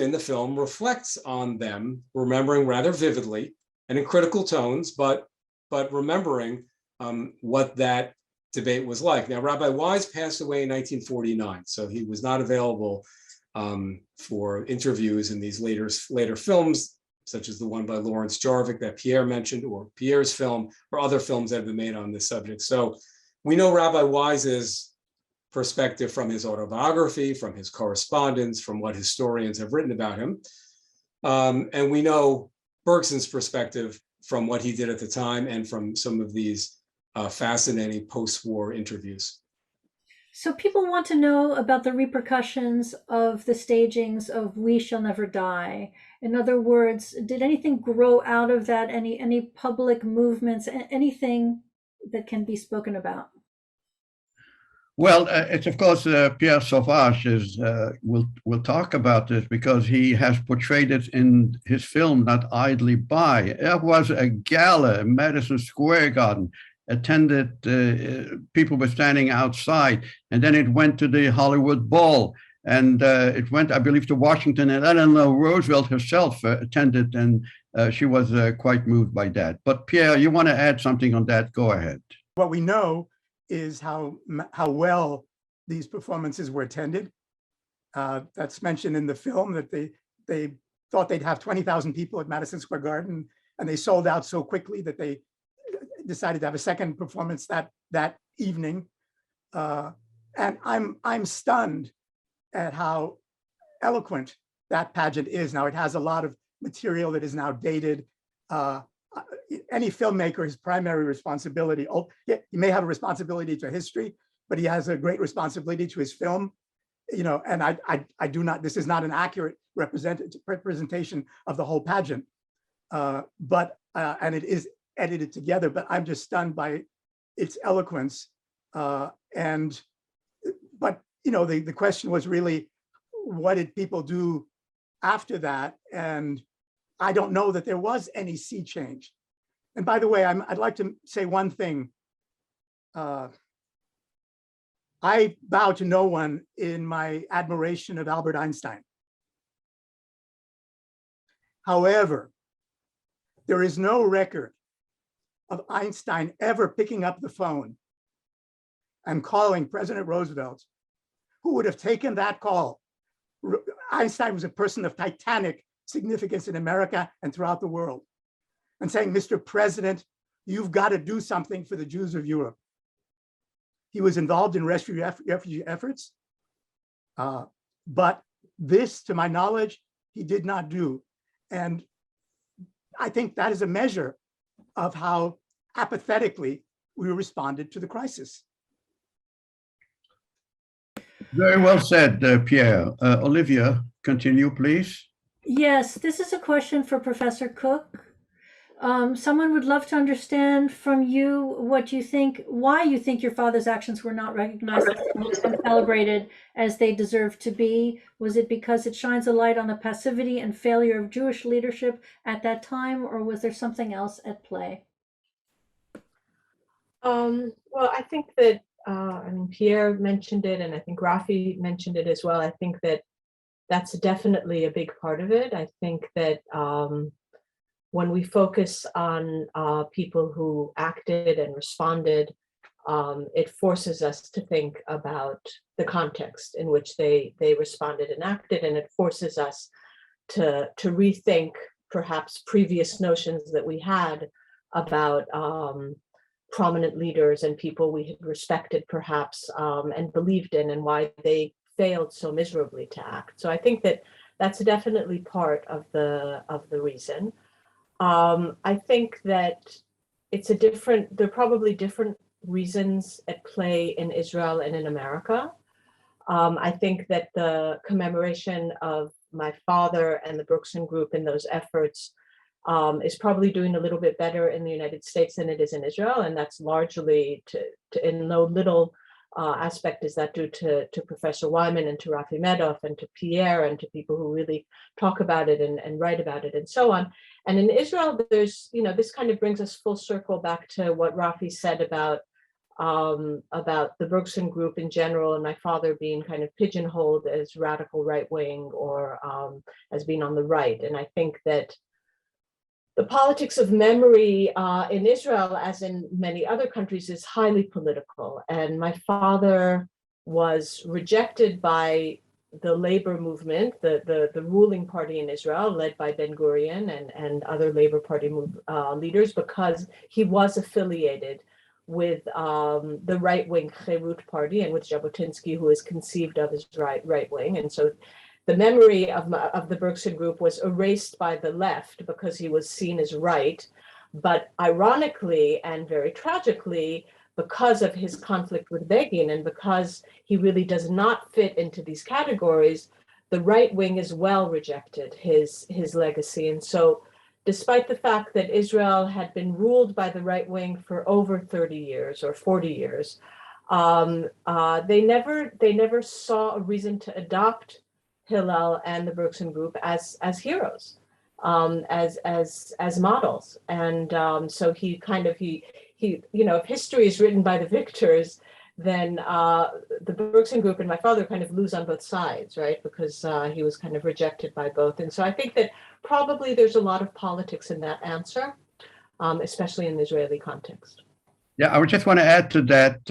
in the film reflects on them, remembering rather vividly and in critical tones, but remembering what that debate was like. Now, Rabbi Wise passed away in 1949, so he was not available for interviews in these later films. such as the one by Lawrence Jarvik that Pierre mentioned, or Pierre's film, or other films that have been made on this subject. So we know Rabbi Wise's perspective from his autobiography, from his correspondence, from what historians have written about him. And we know Bergson's perspective from what he did at the time and from some of these fascinating post-war interviews. So people want to know about the repercussions of the stagings of We Shall Never Die. In other words, did anything grow out of that? Any public movements, anything that can be spoken about? Well, it's of course Pierre Sauvage will talk about this because he has portrayed it in his film, Not Idly By. It was a gala in Madison Square Garden. Attended, people were standing outside, and then it went to the Hollywood Bowl, and it went, I believe, to Washington, and Eleanor Roosevelt herself attended, and she was quite moved by that. But Pierre, you want to add something on that? Go ahead. What we know is how well these performances were attended. That's mentioned in the film, that they thought they'd have 20,000 people at Madison Square Garden, and they sold out so quickly that they decided to have a second performance that evening. And I'm stunned at how eloquent that pageant is. Now, it has a lot of material that is now dated. Any filmmaker, his primary responsibility, he may have a responsibility to history, but he has a great responsibility to his film. And I do not, this is not an accurate representation of the whole pageant, and it is edited together, but I'm just stunned by its eloquence. But the question was really, what did people do after that? And I don't know that there was any sea change. And by the way, I'd like to say one thing. I bow to no one in my admiration of Albert Einstein. However, there is no record of Einstein ever picking up the phone and calling President Roosevelt, who would have taken that call. Einstein was a person of titanic significance in America and throughout the world, and saying, Mr. President, you've got to do something for the Jews of Europe. He was involved in refugee efforts, but this, to my knowledge, he did not do. And I think that is a measure of how apathetically we responded to the crisis. Very well said, Pierre. Olivia, continue, please. Yes, this is a question for Professor Kook. Someone would love to understand from you why you think your father's actions were not recognized and celebrated as they deserve to be. Was it because it shines a light on the passivity and failure of Jewish leadership at that time, or was there something else at play? Well, I think that, Pierre mentioned it, and I think Rafi mentioned it as well. I think that that's definitely a big part of it. I think that when we focus on people who acted and responded, it forces us to think about the context in which they responded and acted, and it forces us to rethink perhaps previous notions that we had about prominent leaders and people we had respected perhaps and believed in, and why they failed so miserably to act. So I think that that's definitely part of the reason. I think that there are probably different reasons at play in Israel and in America. I think that the commemoration of my father and the Bergson Group in those efforts is probably doing a little bit better in the United States than it is in Israel, and that's largely in no little aspect is that due to Professor Wyman and to Rafael Medoff and to Pierre and to people who really talk about it and write about it and so on. And in Israel, there's, this kind of brings us full circle back to what Rafi said about the Bergson Group in general, and my father being kind of pigeonholed as radical right wing or as being on the right. And I think that the politics of memory in Israel, as in many other countries, is highly political. And my father was rejected by labor movement, the ruling party in Israel, led by Ben-Gurion and other Labor Party leaders, because he was affiliated with the right-wing Cherut party and with Jabotinsky, who is conceived of as right-wing. And so the memory of the Bergson Group was erased by the left because he was seen as right. But ironically and very tragically, because of his conflict with Begin and because he really does not fit into these categories, the right wing as well rejected his legacy. And so despite the fact that Israel had been ruled by the right wing for over 30 years or 40 years, they never saw a reason to adopt Hillel and the Bergson Group as heroes, as models. And so he if history is written by the victors, then the Bergson Group and my father kind of lose on both sides, right? Because he was kind of rejected by both. And so I think that probably there's a lot of politics in that answer, especially in the Israeli context. Yeah, I just want to add to that.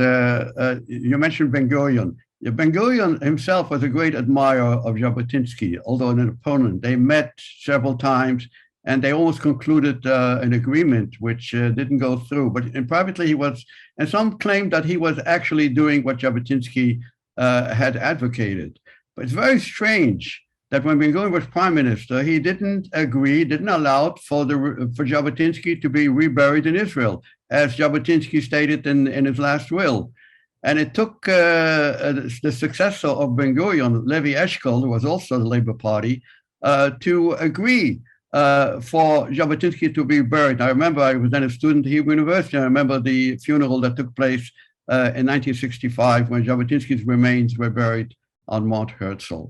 You mentioned Ben-Gurion. Ben-Gurion himself was a great admirer of Jabotinsky, although an opponent. They met several times, and they almost concluded an agreement, which didn't go through. But privately, he was, and some claimed that he was actually doing what Jabotinsky had advocated. But it's very strange that when Ben-Gurion was prime minister, he didn't allow for Jabotinsky to be reburied in Israel, as Jabotinsky stated in his last will. And it took the successor of Ben-Gurion, Levi Eshkol, who was also the Labor Party, to agree for Jabotinsky to be buried. I remember I was then a student at Hebrew University. I remember the funeral that took place in 1965 when Jabotinsky's remains were buried on Mount Herzl.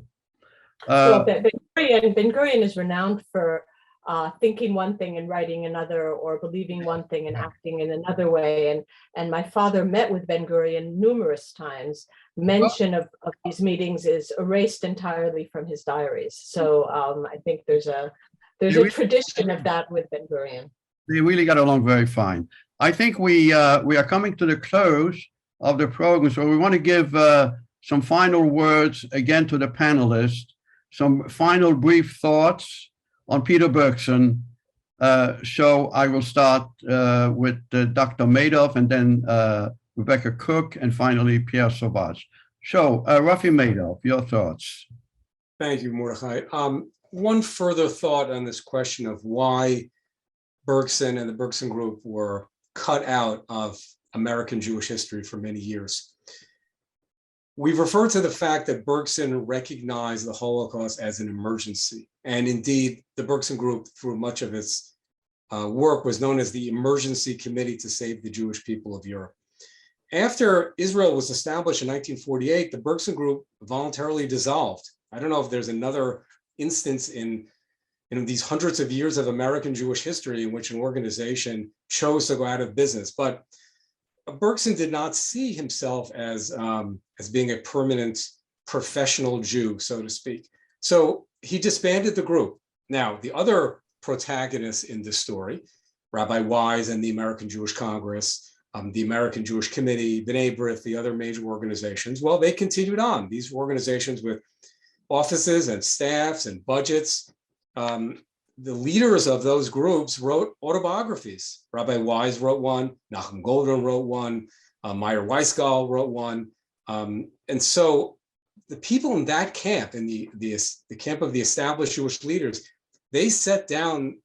Well, Ben-Gurion is renowned for thinking one thing and writing another, or believing one thing and acting in another way. And my father met with Ben-Gurion numerous times. Mention of these meetings is erased entirely from his diaries. So I think there's a tradition of that with Ben-Gurion. They really got along very fine. I think we are coming to the close of the program, so we want to give some final words again to the panelists, some final brief thoughts on Peter Bergson. So I will start with Dr. Medoff, and then Rebecca Kook, and finally Pierre Sauvage. So Rafael Medoff, your thoughts. Thank you, Mordecai. One further thought on this question of why Bergson and the Bergson Group were cut out of American Jewish history for many years. We've referred to the fact that Bergson recognized the Holocaust as an emergency. And indeed, the Bergson Group, through much of its work, was known as the Emergency Committee to Save the Jewish People of Europe. After Israel was established in 1948, the Bergson Group voluntarily dissolved. I don't know if there's another instance in these hundreds of years of American Jewish history in which an organization chose to go out of business. But Bergson did not see himself as being a permanent professional Jew, so to speak. So he disbanded the group. Now, the other protagonists in this story, Rabbi Wise and the American Jewish Congress, the American Jewish Committee, B'nai B'rith, the other major organizations, well, they continued on. These organizations with offices and staffs and budgets. The leaders of those groups wrote autobiographies. Rabbi Wise wrote one, Nachum Goldman wrote one, Meyer Weisgall wrote one. And so the people in that camp, in the camp of the established Jewish leaders, they set down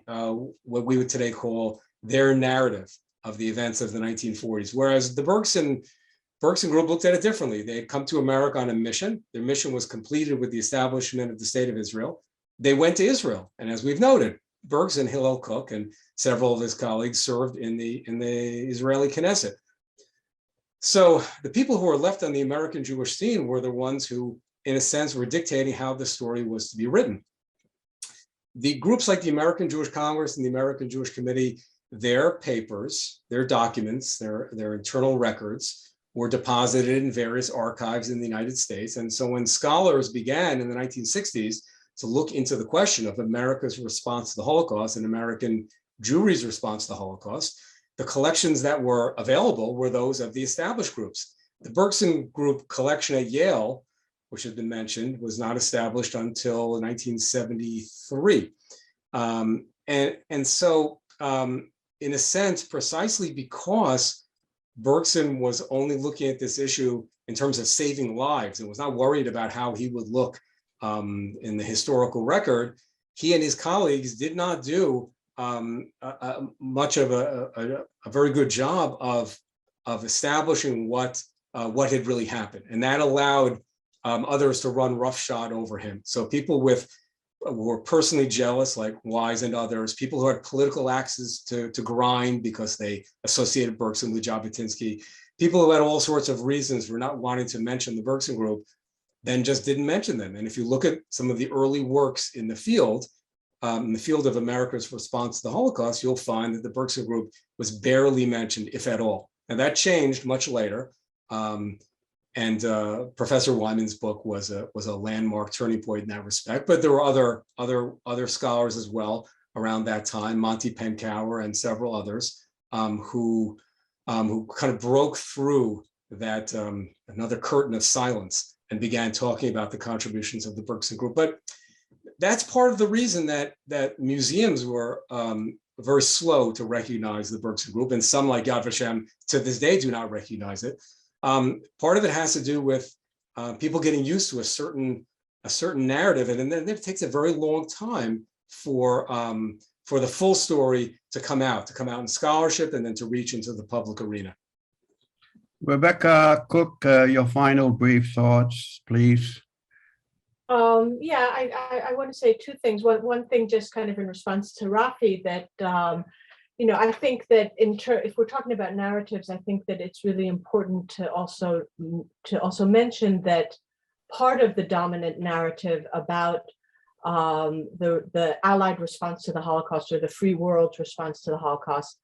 what we would today call their narrative of the events of the 1940s. Whereas the Bergson Group looked at it differently. They had come to America on a mission. Their mission was completed with the establishment of the State of Israel. They went to Israel. And as we've noted, Bergson, Hillel Kook, and several of his colleagues served in the Israeli Knesset. So the people who were left on the American Jewish scene were the ones who, in a sense, were dictating how the story was to be written. The groups like the American Jewish Congress and the American Jewish Committee, their papers, their documents, their internal records were deposited in various archives in the United States. And so when scholars began in the 1960s to look into the question of America's response to the Holocaust and American Jewry's response to the Holocaust, the collections that were available were those of the established groups. The Bergson Group collection at Yale which had been mentioned, was not established until 1973. And so, in a sense, precisely because Bergson was only looking at this issue in terms of saving lives and was not worried about how he would look in the historical record, he and his colleagues did not do much of a very good job of establishing what had really happened, and that allowed others to run roughshod over him. So people who were personally jealous, like Wise and others, people who had political axes to grind because they associated Bergson with Jabotinsky, people who had all sorts of reasons for not wanting to mention the Bergson Group, then just didn't mention them. And if you look at some of the early works in the field of America's response to the Holocaust, you'll find that the Bergson Group was barely mentioned, if at all. And that changed much later. And Professor Wyman's book was a landmark turning point in that respect. But there were other scholars as well around that time, Monty Penkower and several others, who kind of broke through that another curtain of silence and began talking about the contributions of the Bergson Group. But that's part of the reason that museums were very slow to recognize the Bergson Group, and some, like Yad Vashem, to this day do not recognize it. Part of it has to do with people getting used to a certain narrative, and then it takes a very long time for the full story to come out in scholarship and then to reach into the public arena. Rebecca Kook, your final brief thoughts, please. Yeah, I want to say two things. One thing, just kind of in response to Rafi, that I think that if we're talking about narratives, I think that it's really important to also mention that part of the dominant narrative about the Allied response to the Holocaust, or the free world's response to the Holocaust,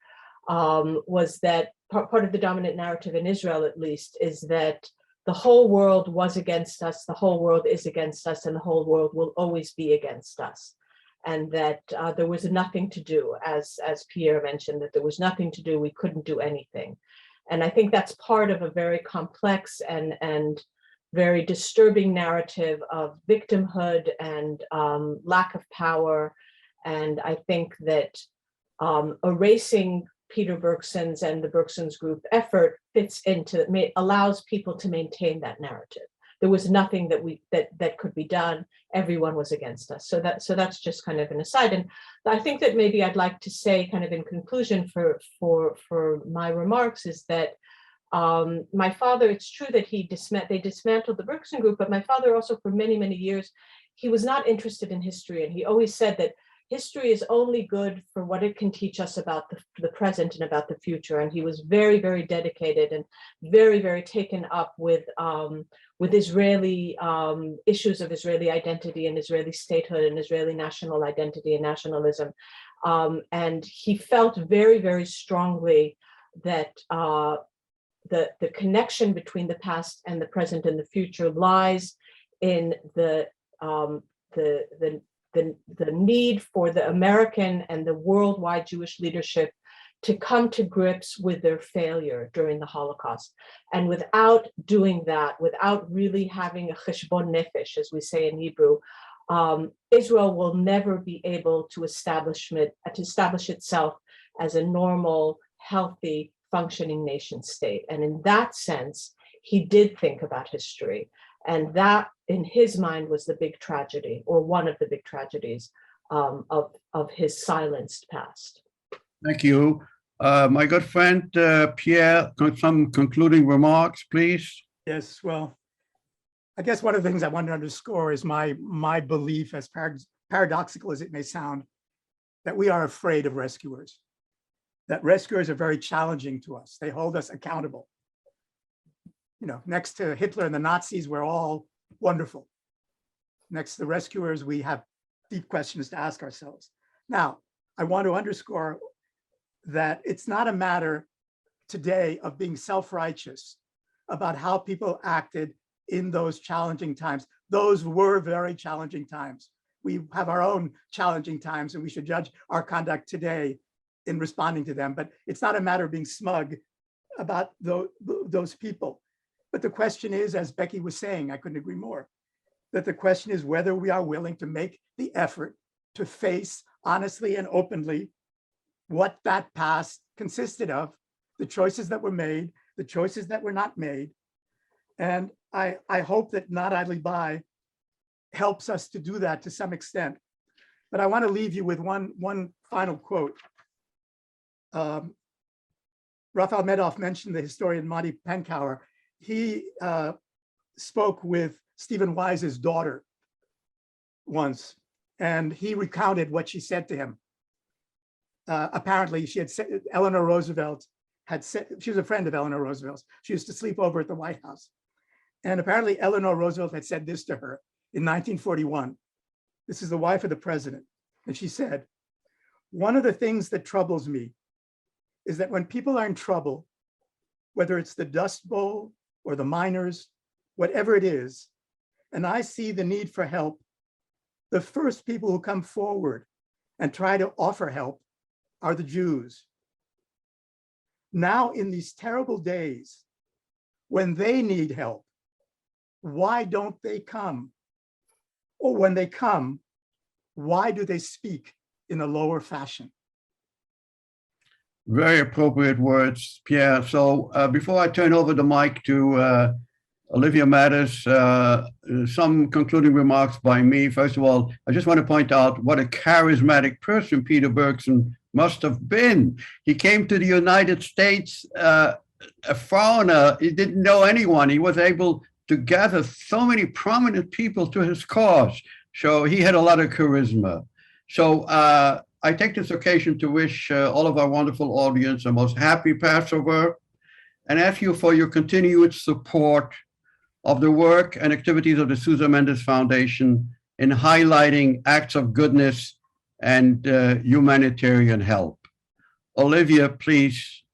was that part of the dominant narrative in Israel, at least, is that the whole world was against us, the whole world is against us, and the whole world will always be against us. And that there was nothing to do, as Pierre mentioned, that there was nothing to do, we couldn't do anything. And I think that's part of a very complex and very disturbing narrative of victimhood and lack of power. And I think that erasing Peter Bergson's and the Bergson's Group effort allows people to maintain that narrative. There was nothing that could be done. Everyone was against us. So that's just kind of an aside. And I think that maybe I'd like to say, kind of in conclusion for my remarks, is that my father, it's true that they dismantled the Bergson Group, but my father also, for many, many years, he was not interested in history. And he always said that history is only good for what it can teach us about the present and about the future. And he was very, very dedicated and very, very taken up with Israeli issues of Israeli identity and Israeli statehood and Israeli national identity and nationalism. And he felt very, very strongly that the connection between the past and the present and the future lies in the need for the American and the worldwide Jewish leadership to come to grips with their failure during the Holocaust. And without doing that, without really having a cheshbon nefesh, as we say in Hebrew, Israel will never be able to establish itself as a normal, healthy, functioning nation state. And in that sense, he did think about history. And that, in his mind, was the big tragedy, or one of the big tragedies of his silenced past. Thank you. My good friend, Pierre, some concluding remarks, please. Yes, well, I guess one of the things I want to underscore is my belief, as paradoxical as it may sound, that we are afraid of rescuers, that rescuers are very challenging to us. They hold us accountable. Next to Hitler and the Nazis, we're all wonderful. Next to the rescuers, we have deep questions to ask ourselves. Now, I want to underscore that it's not a matter today of being self-righteous about how people acted in those challenging times. Those were very challenging times. We have our own challenging times, and we should judge our conduct today in responding to them. But it's not a matter of being smug about those people. But the question is, as Becky was saying, I couldn't agree more, that the question is whether we are willing to make the effort to face honestly and openly what that past consisted of, the choices that were made, the choices that were not made. And I hope that Not Idly By helps us to do that to some extent. But I want to leave you with one final quote. Rafael Medoff mentioned the historian Monty Penkower. He spoke with Stephen Wise's daughter once, and he recounted what she said to him. Apparently, she had said, Eleanor Roosevelt had said, she was a friend of Eleanor Roosevelt's. She used to sleep over at the White House. And apparently, Eleanor Roosevelt had said this to her in 1941. This is the wife of the president. And she said, "One of the things that troubles me is that when people are in trouble, whether it's the Dust Bowl or the miners, whatever it is, and I see the need for help, the first people who come forward and try to offer help are the Jews. Now, in these terrible days, when they need help, why don't they come? Or when they come, why do they speak in a lower fashion?" Very appropriate words, Pierre. So before I turn over the mic to Olivia Matters, some concluding remarks by me. First of all, I just want to point out what a charismatic person Peter Bergson must have been. He came to the United States, a foreigner. He didn't know anyone. He was able to gather so many prominent people to his cause. So he had a lot of charisma. So I take this occasion to wish all of our wonderful audience a most happy Passover and ask you for your continued support of the work and activities of the Susan Mendes Foundation in highlighting acts of goodness and humanitarian help. Olivia, please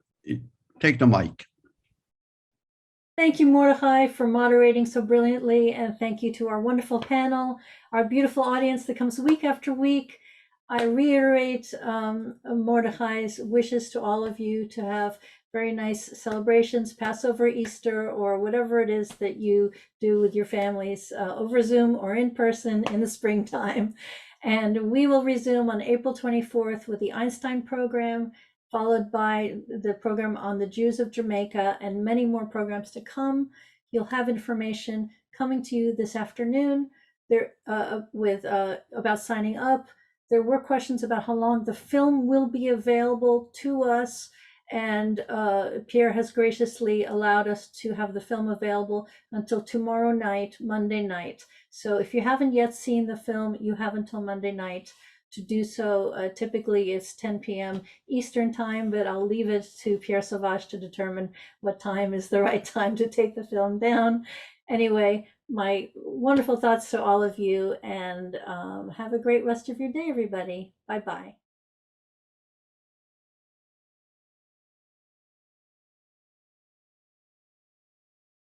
take the mic. Thank you, Mordecai, for moderating so brilliantly, and thank you to our wonderful panel, our beautiful audience that comes week after week. I reiterate Mordecai's wishes to all of you to have very nice celebrations, Passover, Easter, or whatever it is that you do with your families over Zoom or in person in the springtime. And we will resume on April 24th with the Einstein program, followed by the program on the Jews of Jamaica, and many more programs to come. You'll have information coming to you this afternoon there about signing up. There were questions about how long the film will be available to us, and Pierre has graciously allowed us to have the film available until tomorrow night, Monday night. So if you haven't yet seen the film, you have until Monday night to do so. Typically it's 10 p.m. Eastern time, but I'll leave it to Pierre Sauvage to determine what time is the right time to take the film down. Anyway, my wonderful thoughts to all of you, and have a great rest of your day, everybody. Bye-bye.